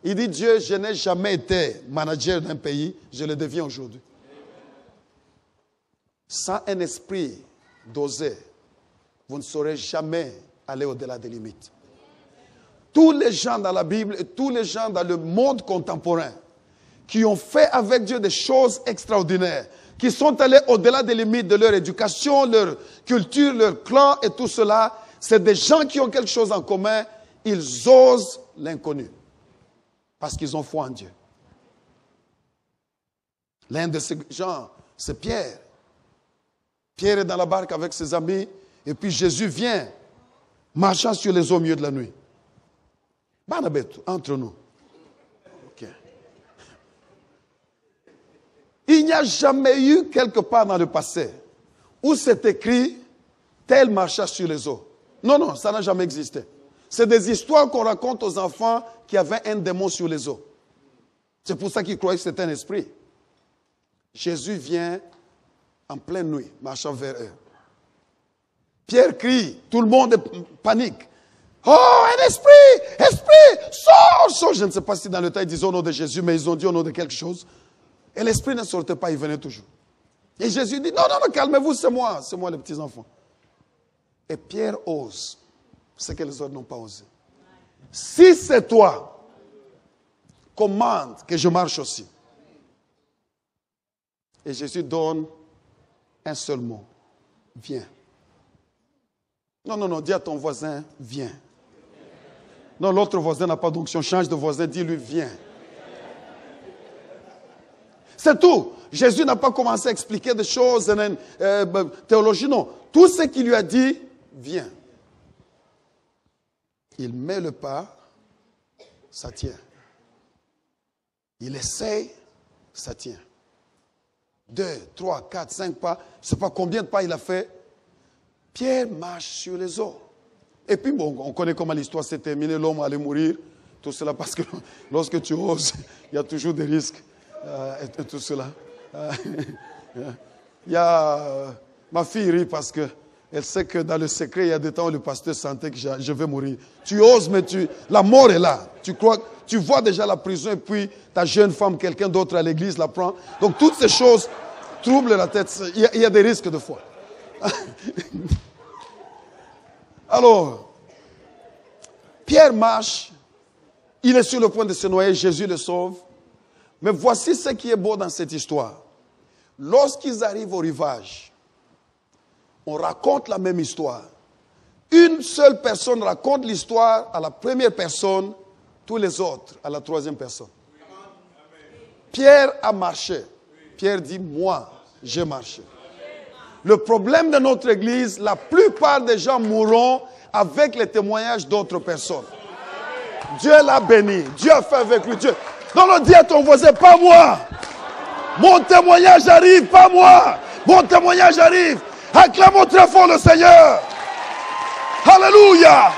Il dit, Dieu, je n'ai jamais été manager d'un pays, je le deviens aujourd'hui. Sans un esprit d'oser, vous ne saurez jamais aller au-delà des limites. Tous les gens dans la Bible et tous les gens dans le monde contemporain qui ont fait avec Dieu des choses extraordinaires, qui sont allés au-delà des limites de leur éducation, leur culture, leur clan et tout cela, c'est des gens qui ont quelque chose en commun, ils osent l'inconnu. Parce qu'ils ont foi en Dieu. L'un de ces gens, c'est Pierre. Pierre est dans la barque avec ses amis, et puis Jésus vient, marchant sur les eaux au milieu de la nuit. Banabetu, entre nous. Okay. Il n'y a jamais eu quelque part dans le passé où c'est écrit tel marcha sur les eaux. Non, non, ça n'a jamais existé. C'est des histoires qu'on raconte aux enfants qui avaient un démon sur les eaux. C'est pour ça qu'ils croyaient que c'était un esprit. Jésus vient en pleine nuit, marchant vers eux. Pierre crie, tout le monde panique. Oh, un esprit, esprit, sors, sors. Je ne sais pas si dans le temps ils disaient au nom de Jésus, mais ils ont dit au nom de quelque chose. Et l'esprit ne sortait pas, il venait toujours. Et Jésus dit, non, non, non, calmez-vous, c'est moi les petits enfants. Et Pierre ose ce que les autres n'ont pas osé. Si c'est toi, commande que je marche aussi. Et Jésus donne un seul mot. Viens. Non, non, non, dis à ton voisin, viens. Non, l'autre voisin n'a pas d'onction. Change de voisin, dis-lui, viens. C'est tout. Jésus n'a pas commencé à expliquer des choses, théologie, non. Tout ce qu'il lui a dit, viens. Il met le pas, ça tient. Il essaye, ça tient. 2, 3, 4, 5 pas, je ne sais pas combien de pas il a fait. Pierre marche sur les eaux. Et puis, bon, on connaît comment l'histoire s'est terminée, l'homme allait mourir. Tout cela parce que lorsque tu oses, il y a toujours des risques. Et tout cela. Ma fille rit parce qu'elle sait que dans le secret, il y a des temps où le pasteur sentait que je vais mourir. Tu oses, mais la mort est là. Tu vois déjà la prison et puis ta jeune femme, quelqu'un d'autre à l'église la prend. Donc toutes ces choses troublent la tête. Il y a des risques de foi. Alors, Pierre marche, il est sur le point de se noyer, Jésus le sauve. Mais voici ce qui est beau dans cette histoire. Lorsqu'ils arrivent au rivage, on raconte la même histoire. Une seule personne raconte l'histoire à la première personne, tous les autres à la troisième personne. Pierre a marché. Pierre dit, moi, j'ai marché. Le problème de notre église, la plupart des gens mourront avec les témoignages d'autres personnes. Dieu l'a béni. Dieu a fait avec lui. Dieu. Donc, dis à ton voisin, pas moi. Mon témoignage arrive, pas moi. Mon témoignage arrive. Acclamons très fort le Seigneur. Alléluia.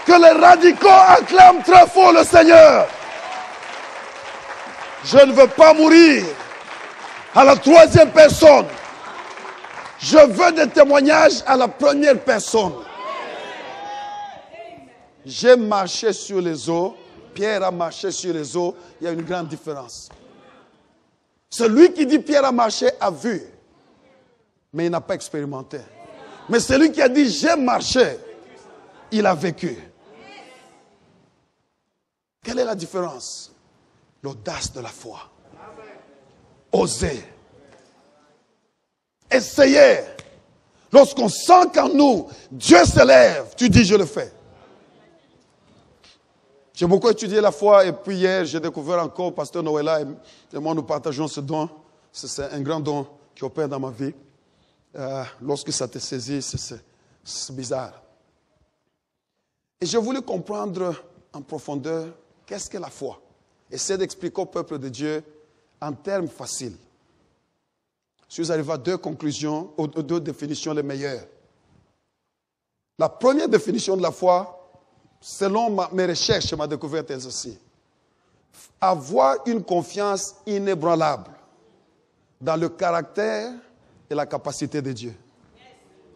Que les radicaux acclament très fort le Seigneur. Je ne veux pas mourir à la troisième personne. Je veux des témoignages à la première personne. J'ai marché sur les eaux. Pierre a marché sur les eaux. Il y a une grande différence. Celui qui dit Pierre a marché a vu. Mais il n'a pas expérimenté. Mais celui qui a dit j'ai marché, il a vécu. Quelle est la différence? L'audace de la foi. Oser. Essayer. Lorsqu'on sent qu'en nous, Dieu s'élève, tu dis je le fais. J'ai beaucoup étudié la foi et puis hier, j'ai découvert encore, Pasteur Noëlla et moi nous partageons ce don. C'est un grand don qui opère dans ma vie. Lorsque ça te saisit, c'est bizarre. Et j'ai voulu comprendre en profondeur qu'est-ce que la foi. Essayer d'expliquer au peuple de Dieu en termes faciles. Je suis arrivé à deux conclusions, aux deux définitions les meilleures. La première définition de la foi, selon mes recherches et ma découverte elles aussi, avoir une confiance inébranlable dans le caractère et la capacité de Dieu.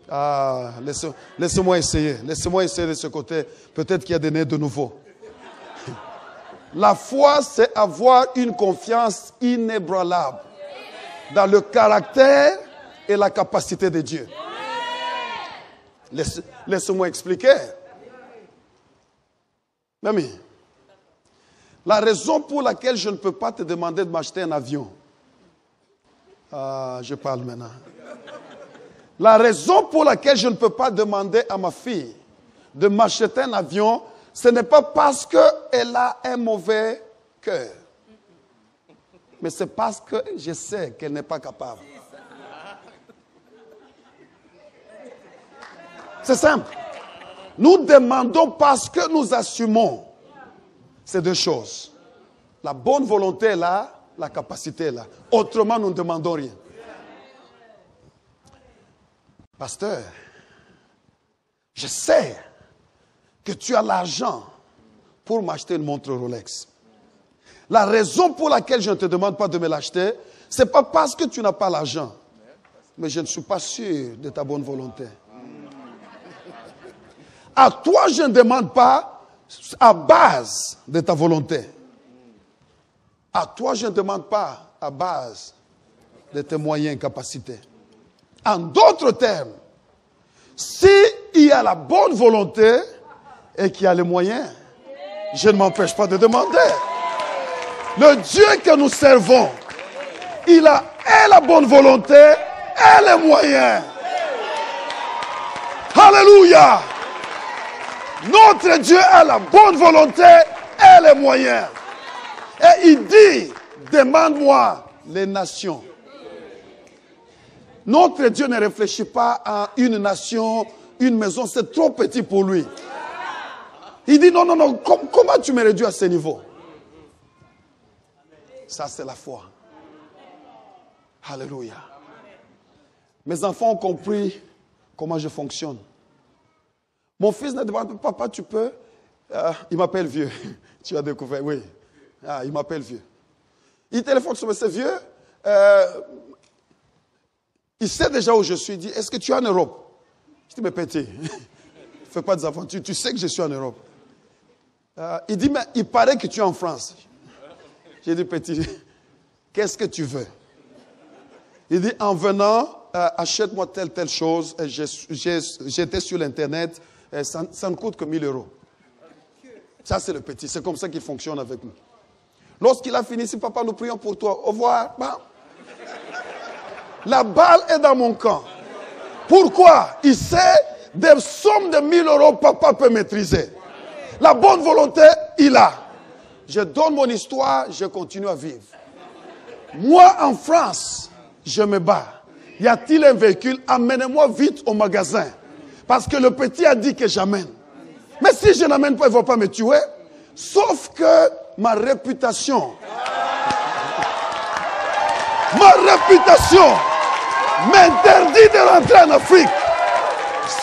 Ah, laissez-moi essayer. Laissez-moi essayer de ce côté. Peut-être qu'il y a des nez de nouveau. La foi, c'est avoir une confiance inébranlable dans le caractère et la capacité de Dieu. Laissez-moi expliquer. Mamie, la raison pour laquelle je ne peux pas te demander de m'acheter un avion. Je parle maintenant. La raison pour laquelle je ne peux pas demander à ma fille de m'acheter un avion, ce n'est pas parce qu'elle a un mauvais cœur. Mais c'est parce que je sais qu'elle n'est pas capable. C'est simple. Nous demandons parce que nous assumons ces deux choses. La bonne volonté est là, la capacité est là. Autrement, nous ne demandons rien. Pasteur, je sais que tu as l'argent pour m'acheter une montre Rolex. La raison pour laquelle je ne te demande pas de me l'acheter, ce n'est pas parce que tu n'as pas l'argent. Mais je ne suis pas sûr de ta bonne volonté. À toi, je ne demande pas à base de ta volonté. À toi, je ne demande pas à base de tes moyens et capacités. En d'autres termes, s'il y a la bonne volonté et qu'il y a les moyens, je ne m'empêche pas de demander. Le Dieu que nous servons, il a et la bonne volonté et les moyens. Alléluia! Notre Dieu a la bonne volonté et les moyens. Et il dit, demande-moi les nations. Notre Dieu ne réfléchit pas à une nation, une maison, c'est trop petit pour lui. Il dit, non, comment tu me réduis à ce niveau? Ça, c'est la foi. Alléluia. Mes enfants ont compris comment je fonctionne. Mon fils ne demande pas, papa, tu peux? Il m'appelle vieux. Tu as découvert, oui. Il m'appelle vieux. Il téléphone sur moi, c'est vieux. Il sait déjà où je suis. Il dit, est-ce que tu es en Europe? Je dis, mais petit, ne fais pas des aventures. Tu sais que je suis en Europe. Il dit, mais il paraît que tu es en France. J'ai dit, petit, qu'est-ce que tu veux? Il dit, en venant, achète-moi telle chose. J'étais sur l'Internet. Ça ne coûte que 1 000 euros. Ça, c'est le petit. C'est comme ça qu'il fonctionne avec nous. Lorsqu'il a fini, si papa, nous prions pour toi. Au revoir. Bam. La balle est dans mon camp. Pourquoi? Il sait des sommes de 1 000 euros, papa peut maîtriser. La bonne volonté, il a. Je donne mon histoire, je continue à vivre. Moi, en France, je me bats. Y a-t-il un véhicule? Amenez-moi vite au magasin. Parce que le petit a dit que j'amène. Mais si je n'amène pas, il ne va pas me tuer. Sauf que ma réputation m'interdit de rentrer en Afrique.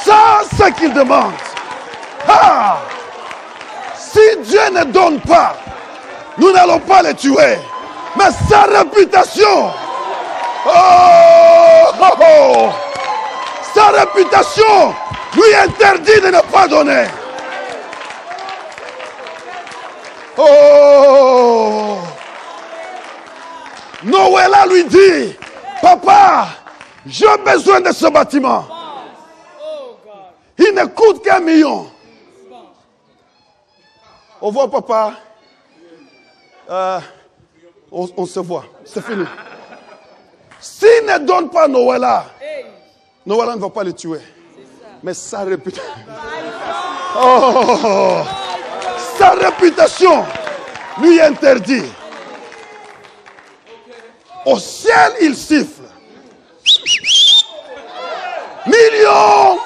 Ça, c'est ce qu'il demande. Si Dieu ne donne pas, nous n'allons pas le tuer. Mais sa réputation, sa réputation lui interdit de ne pas donner. Noëlla lui dit, papa, j'ai besoin de ce bâtiment. Il ne coûte qu'1 million. Au revoir, papa. On se voit. C'est fini. S'il ne donne pas Noëlla, Noëlla ne va pas le tuer. Mais sa réputation. Sa réputation lui interdit. Au ciel, il siffle. Millions.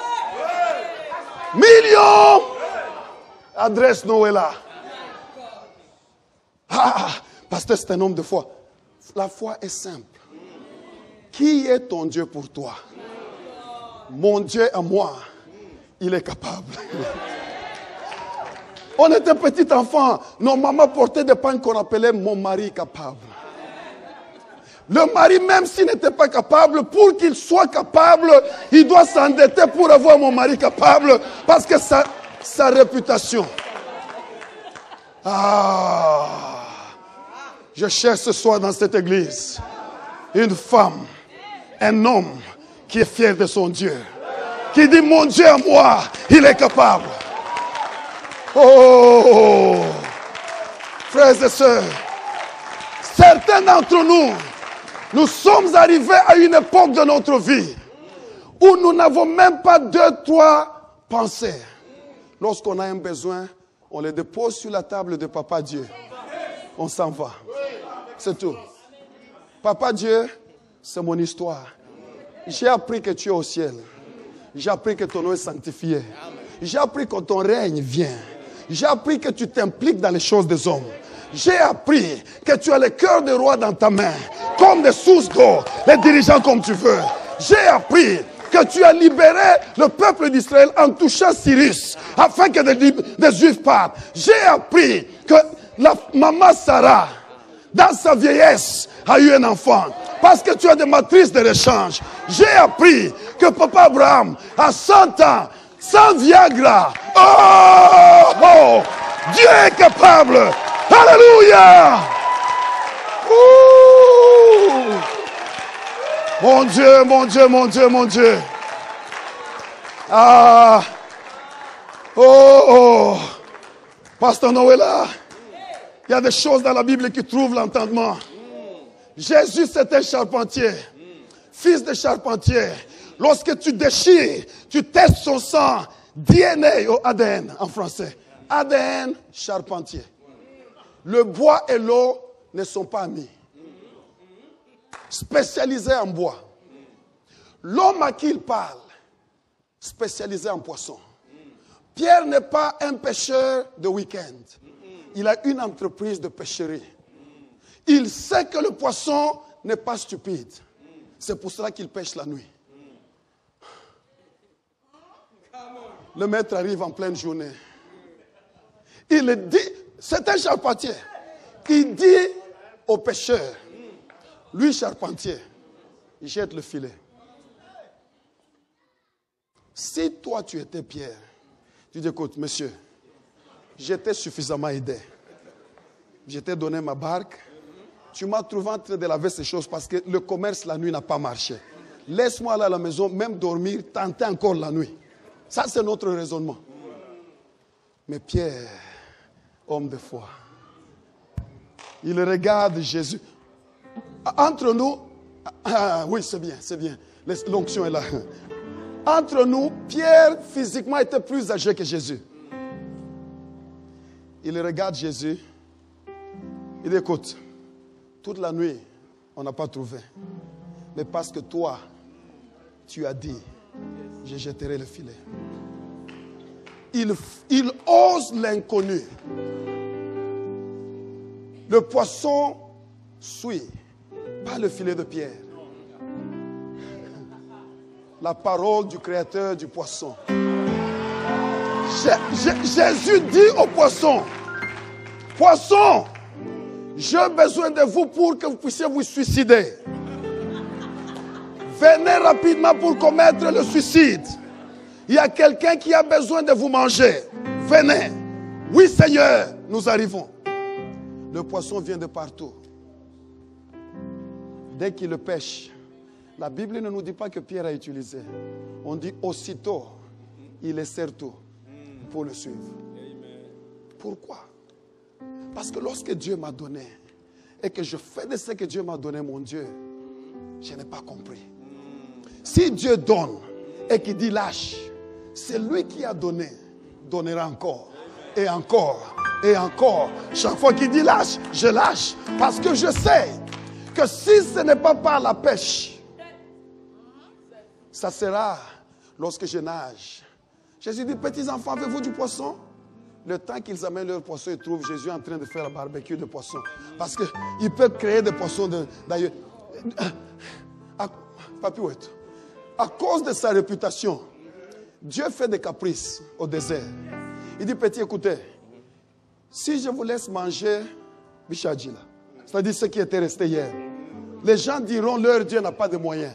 Adresse Noëlla. Pasteur, c'est un homme de foi. La foi est simple. Qui est ton Dieu pour toi? Mon Dieu à moi, il est capable. On était petit enfant. Nos mamans portaient des pagnes qu'on appelait mon mari capable. Le mari, même s'il n'était pas capable, pour qu'il soit capable, il doit s'endetter pour avoir mon mari capable. Parce que sa réputation. Je cherche ce soir dans cette église une femme, un homme qui est fier de son Dieu. Qui dit, mon Dieu à moi, il est capable. Frères et sœurs, certains d'entre nous sommes arrivés à une époque de notre vie où nous n'avons même pas 2-3 pensées. Lorsqu'on a un besoin, on les dépose sur la table de Papa Dieu. On s'en va. C'est tout. Papa Dieu, c'est mon histoire. J'ai appris que tu es au ciel. J'ai appris que ton nom est sanctifié. J'ai appris que ton règne vient. J'ai appris que tu t'impliques dans les choses des hommes. J'ai appris que tu as le cœur de roi dans ta main, comme des sources d'eau, les dirigeants comme tu veux. J'ai appris que tu as libéré le peuple d'Israël en touchant Cyrus, afin que des Juifs partent. J'ai appris que la maman Sarah, dans sa vieillesse, a eu un enfant. Parce que tu as des matrices de l'échange. J'ai appris que papa Abraham, à 100 ans, sans Viagra, Dieu est capable. Alléluia. Mon Dieu, mon Dieu, mon Dieu, mon Dieu. Pasteur Noëlla, il y a des choses dans la Bible qui trouvent l'entendement. Jésus, c'est un charpentier, fils de charpentier. Lorsque tu déchires, tu testes son sang, DNA ou ADN en français. ADN, charpentier. Le bois et l'eau ne sont pas amis. Spécialisé en bois. L'homme à qui il parle, spécialisé en poisson. Pierre n'est pas un pêcheur de week-end. Il a une entreprise de pêcherie. Il sait que le poisson n'est pas stupide. C'est pour cela qu'il pêche la nuit. Le maître arrive en pleine journée. Il dit, c'est un charpentier. Il dit au pêcheur, lui charpentier, il jette le filet. Si toi tu étais Pierre, tu dis, écoute, monsieur, j'étais suffisamment aidé. Je t'ai donné ma barque. Tu m'as trouvé en train de laver ces choses parce que le commerce la nuit n'a pas marché. Laisse-moi aller à la maison, même dormir, tenter encore la nuit. Ça, c'est notre raisonnement. Mais Pierre, homme de foi, il regarde Jésus. Entre nous, oui, c'est bien, l'onction est là. Entre nous, Pierre, physiquement, était plus âgé que Jésus. Il regarde Jésus. Il dit, écoute, toute la nuit, on n'a pas trouvé. Mais parce que toi, tu as dit, je jetterai le filet. Il ose l'inconnu. Le poisson suit, pas le filet de Pierre. La parole du créateur du poisson. Jésus dit au poisson, poisson, j'ai besoin de vous pour que vous puissiez vous suicider. Venez rapidement pour commettre le suicide. Il y a quelqu'un qui a besoin de vous manger. Venez. Oui, Seigneur, nous arrivons. Le poisson vient de partout. Dès qu'il le pêche, la Bible ne nous dit pas que Pierre a utilisé. On dit aussitôt, il laissait tout pour le suivre. Pourquoi? Parce que lorsque Dieu m'a donné et que je fais de ce que Dieu m'a donné, mon Dieu, je n'ai pas compris. Si Dieu donne et qu'il dit lâche, c'est lui qui a donné, donnera encore et encore et encore. Chaque fois qu'il dit lâche, je lâche. Parce que je sais que si ce n'est pas par la pêche, ça sera lorsque je nage. Jésus dit, petits enfants, avez-vous du poisson? Le temps qu'ils amènent leur poisson, ils trouvent Jésus en train de faire un barbecue de poissons. Parce qu'il peut créer des poissons d'ailleurs. Papouette, à cause de sa réputation, Dieu fait des caprices au désert. Il dit, petit, écoutez, si je vous laisse manger Bichadjila, c'est-à-dire ce qui était resté hier, les gens diront, leur Dieu n'a pas de moyens.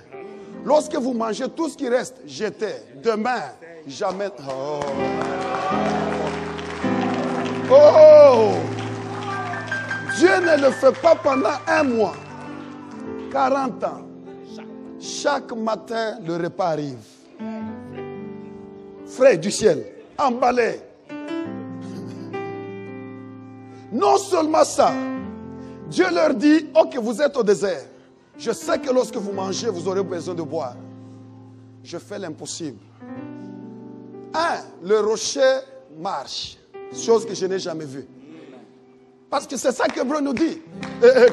Lorsque vous mangez tout ce qui reste, jetez. Demain, jamais. Oh. Oh! Dieu ne le fait pas pendant 1 mois. 40 ans. Chaque matin, le repas arrive. Frais du ciel. Emballé. Non seulement ça. Dieu leur dit, ok, vous êtes au désert. Je sais que lorsque vous mangez, vous aurez besoin de boire. Je fais l'impossible. Le rocher marche. Chose que je n'ai jamais vue. Parce que c'est ça que Hébreu nous dit.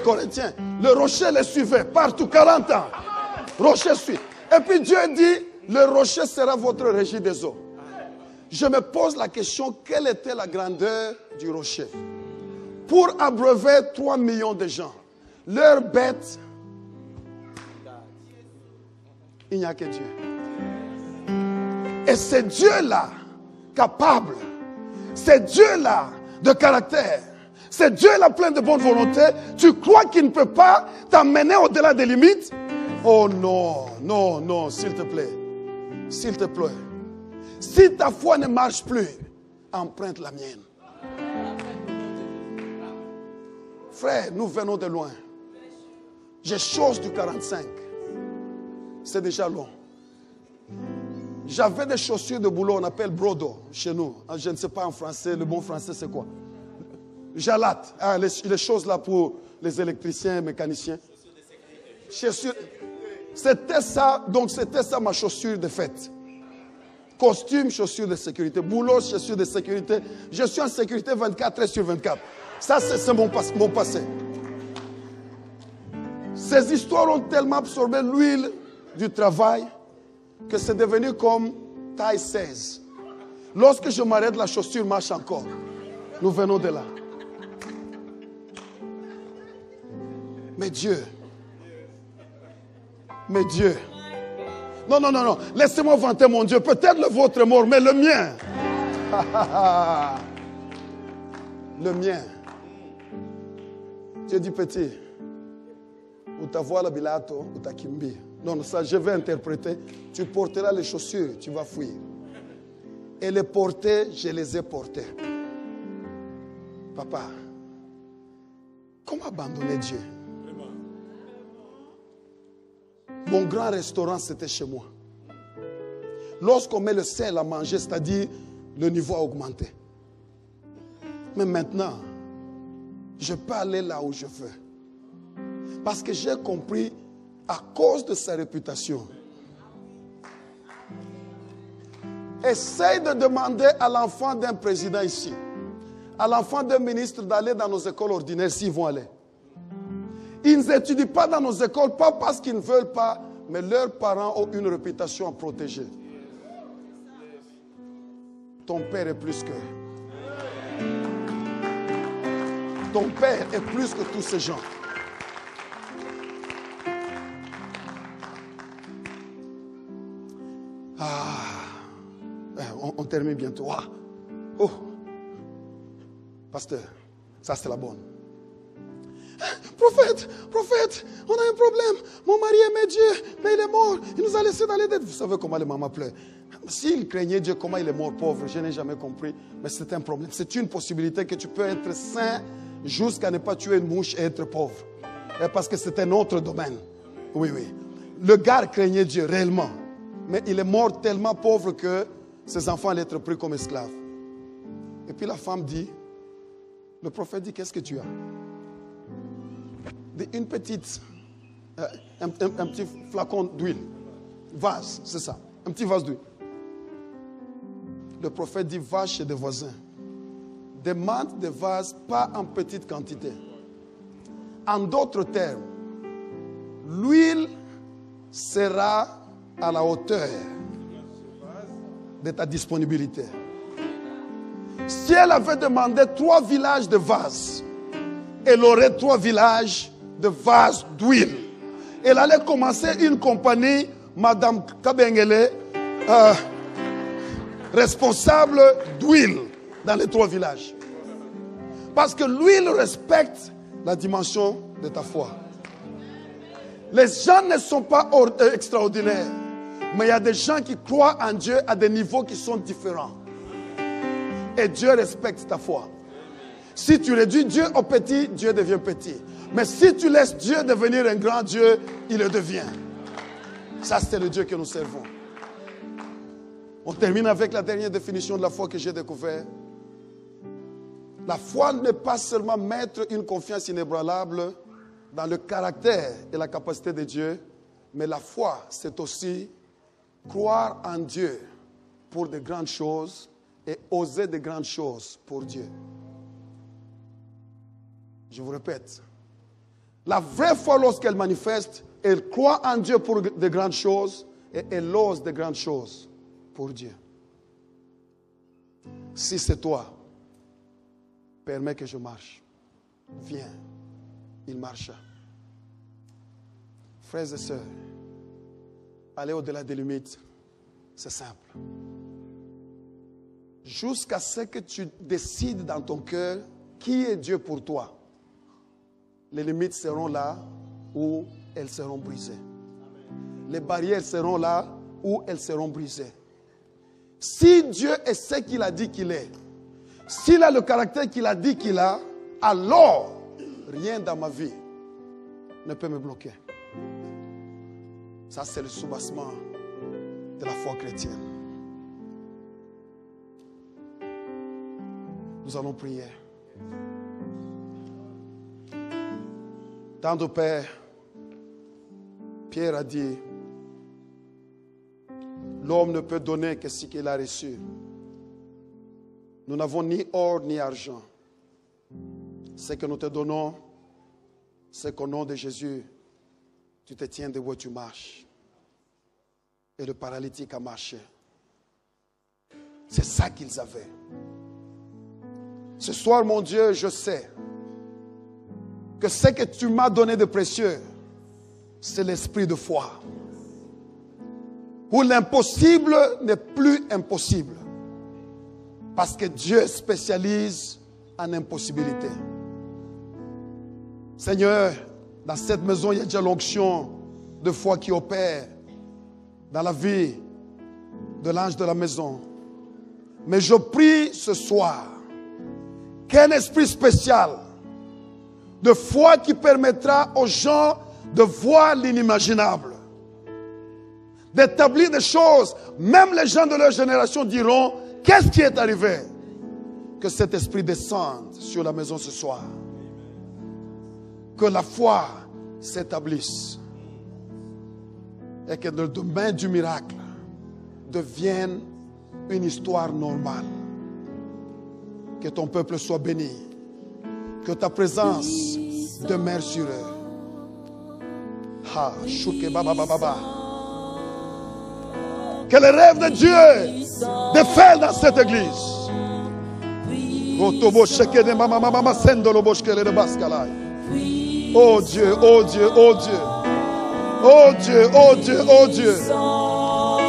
Corinthiens. Le rocher les suivait partout, 40 ans. Rocher suit. Et puis Dieu dit, le rocher sera votre régie des eaux. Je me pose la question, quelle était la grandeur du rocher? Pour abreuver 3 millions de gens, leurs bêtes, il n'y a que Dieu. Et c'est Dieu-là, capable. C'est Dieu-là, de caractère. C'est Dieu-là, plein de bonne volonté. Tu crois qu'il ne peut pas t'amener au-delà des limites? Oh non, non, non, s'il te plaît. S'il te plaît. Si ta foi ne marche plus, emprunte la mienne. Frère, nous venons de loin. J'ai chose du 45. C'est déjà long. J'avais des chaussures de boulot, on appelle brodo chez nous. Je ne sais pas en français, le bon français c'est quoi? Jalate, les choses là pour les électriciens, mécaniciens. Chaussures. C'était ça, donc c'était ça ma chaussure de fête. Costume, chaussures de sécurité. Boulot, chaussures de sécurité. Je suis en sécurité 24 heures sur 24. Ça, c'est mon passé. Ces histoires ont tellement absorbé l'huile du travail que c'est devenu comme taille 16. Lorsque je m'arrête, la chaussure marche encore. Nous venons de là. Mais Dieu. Mais Dieu. Non, non, non, non. Laissez-moi vanter mon Dieu. Peut-être le vôtre est mort, mais le mien. Le mien. Dieu dit petit. Ou ta voix la bilato, ou ta kimbi. Non, ça, je vais interpréter. Tu porteras les chaussures, tu vas fuir. Et les porter, je les ai portés. Papa, comment abandonner Dieu? Mon grand restaurant, c'était chez moi. Lorsqu'on met le sel à manger, c'est-à-dire le niveau a augmenté. Mais maintenant, je peux aller là où je veux. Parce que j'ai compris, à cause de sa réputation, essaye de demander à l'enfant d'un président ici, à l'enfant d'un ministre d'aller dans nos écoles ordinaires s'ils vont aller. Ils n'étudient pas dans nos écoles, pas parce qu'ils ne veulent pas, mais leurs parents ont une réputation à protéger. Ton père est plus que. Ton père est plus que tous ces gens. On termine bientôt. Oh, pasteur, ça c'est la bonne. Prophète, on a un problème. Mon mari aimait Dieu, mais il est mort. Il nous a laissé dans les dettes. Vous savez comment les mamans pleurent. S'il craignait Dieu, comment il est mort pauvre, je n'ai jamais compris. Mais c'est un problème. C'est une possibilité que tu peux être saint jusqu'à ne pas tuer une mouche et être pauvre. Et parce que c'est un autre domaine. Oui, oui. Le gars craignait Dieu réellement. Mais il est mort tellement pauvre que ses enfants allaient être pris comme esclaves. Et puis la femme dit, le prophète dit, qu'est-ce que tu as? Une petite, un petit flacon d'huile. Vase, c'est ça. Un petit vase d'huile. Le prophète dit, va chez des voisins. Demande des vases, pas en petite quantité. En d'autres termes, l'huile sera à la hauteur de ta disponibilité. Si elle avait demandé 3 villages de vases, elle aurait 3 villages de vases d'huile. Elle allait commencer une compagnie, Madame Kabengele, responsable d'huile dans les 3 villages. Parce que l'huile respecte la dimension de ta foi. Les gens ne sont pas extraordinaires, mais il y a des gens qui croient en Dieu à des niveaux qui sont différents. Et Dieu respecte ta foi. Si tu réduis Dieu au petit, Dieu devient petit. Mais si tu laisses Dieu devenir un grand Dieu, il le devient. Ça, c'est le Dieu que nous servons. On termine avec la dernière définition de la foi que j'ai découverte. La foi n'est pas seulement mettre une confiance inébranlable dans le caractère et la capacité de Dieu, mais la foi, c'est aussi croire en Dieu pour de grandes choses et oser de grandes choses pour Dieu. Je vous répète, la vraie foi, lorsqu'elle manifeste, elle croit en Dieu pour de grandes choses et elle ose de grandes choses pour Dieu. Si c'est toi, permets que je marche. Viens. Il marcha. Frères et sœurs, aller au-delà des limites, c'est simple. Jusqu'à ce que tu décides dans ton cœur qui est Dieu pour toi, les limites seront là où elles seront brisées. Les barrières seront là où elles seront brisées. Si Dieu est ce qu'il a dit qu'il est, s'il a le caractère qu'il a dit qu'il a, alors rien dans ma vie ne peut me bloquer. Ça, c'est le soubassement de la foi chrétienne. Nous allons prier. Tendre Père, Pierre a dit, l'homme ne peut donner que ce qu'il a reçu. Nous n'avons ni or ni argent. Ce que nous te donnons, c'est qu'au nom de Jésus, tu te tiens debout et tu marches. Et le paralytique a marché. C'est ça qu'ils avaient. Ce soir, mon Dieu, je sais que ce que tu m'as donné de précieux, c'est l'esprit de foi. Où l'impossible n'est plus impossible. Parce que Dieu spécialise en impossibilité. Seigneur, dans cette maison, il y a déjà l'onction de foi qui opère dans la vie de l'ange de la maison. Mais je prie ce soir qu'un esprit spécial de foi qui permettra aux gens de voir l'inimaginable, d'établir des choses, même les gens de leur génération diront, qu'est-ce qui est arrivé? Que cet esprit descende sur la maison ce soir. Que la foi s'établisse. Et que le domaine du miracle devienne une histoire normale. Que ton peuple soit béni. Que ta présence demeure sur eux. Ha, chouke baba baba baba. Que le rêve de Dieu déferle dans cette église. Oh Dieu, oh Dieu, oh Dieu, oh Dieu. Oh Dieu, oh Dieu, oh Dieu.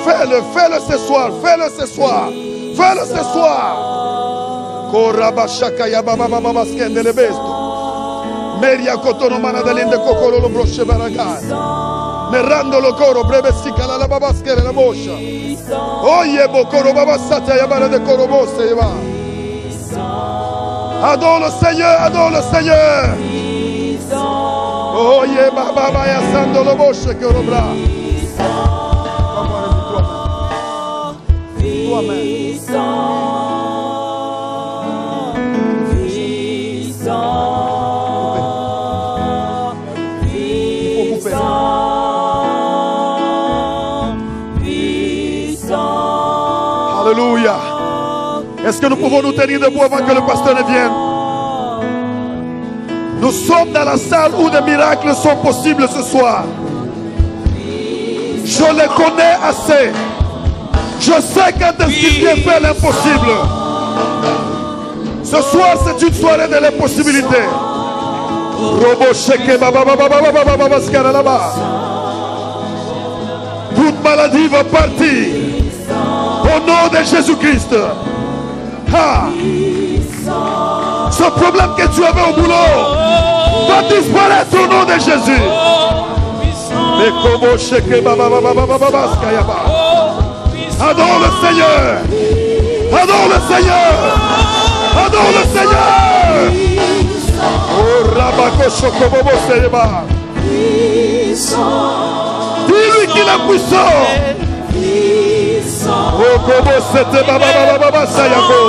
Fais-le, fais-le ce soir, fais-le ce soir. Fais-le ce soir. Korabashaka ya baba baba skendele besto. Meria kotono manadalinde kokolo lo brosche baragai. Merando lo coro breve sikala la baba skere la boscia. Oye bo koro baba sata ya bara de koro bosse va. Adore le Seigneur, adore le Seigneur. Oye baba baya sando lo bosche koro bra. Toi-même. Alléluia. Est-ce que nous pouvons nous tenir debout avant que le pasteur ne vienne? Nous sommes dans la salle où des miracles sont possibles ce soir. Je les connais assez. Je sais quand est-ce qu'il vient faire l'impossible. Ce soir, c'est une soirée de l'impossibilité. Toute maladie va partir. Au nom de Jésus-Christ. Ce problème que tu avais au boulot va disparaître au nom de Jésus. Adore le Seigneur. Adore le Seigneur. Adore le Seigneur. Oh Rabako Shokobobo Seyeba. Dis-lui qu'il est puissant. Oh Kobo Sete Baba Baba Baba Sayako.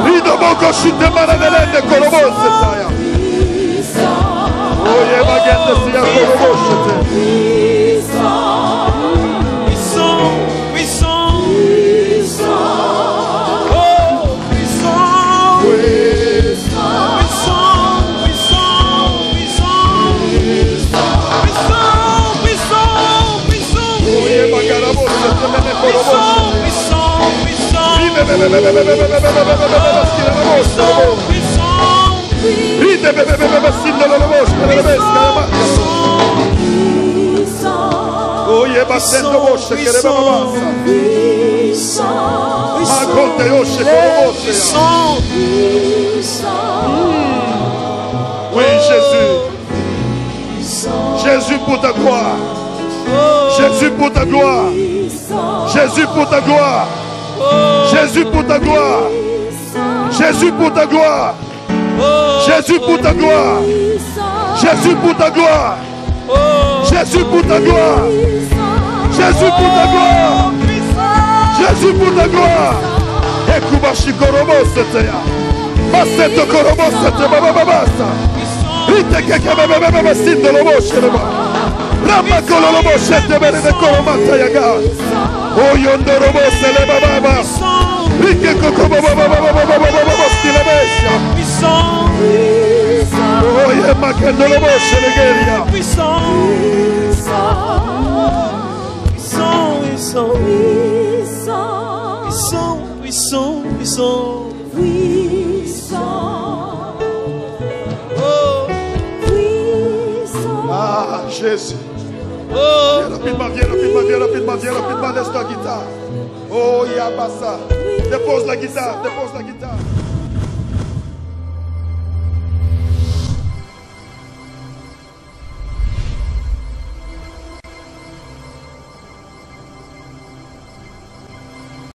Rido Boko Shite Maradelende Korobo Setaya. Oh Yeba Gente Siya Korobo Shite. Oui, Jésus. Jésus pour ta gloire. Jésus pour ta gloire. Jésus pour ta gloire. Jésus pour ta gloire. Jésus pour ta gloire. Jésus pour ta gloire. Jésus pour ta gloire. Jésus pour ta gloire. Jésus pour ta gloire. Jésus pour ta gloire. Ekubashi korobo seteya. Baseto korobo sete baba babasa. Ite keke baba baba sindo lobo shereba. Rama kololobo sete bere de koromata yaga. Oyondo robo sele baba. Ike koko baba baba stile besha. Oye makendo lobo shelegeria. Puissant. Oh. Jésus. Oh, Viens rapidement, laisse ta guitare. Oh, Yabassa. Dépose la guitare.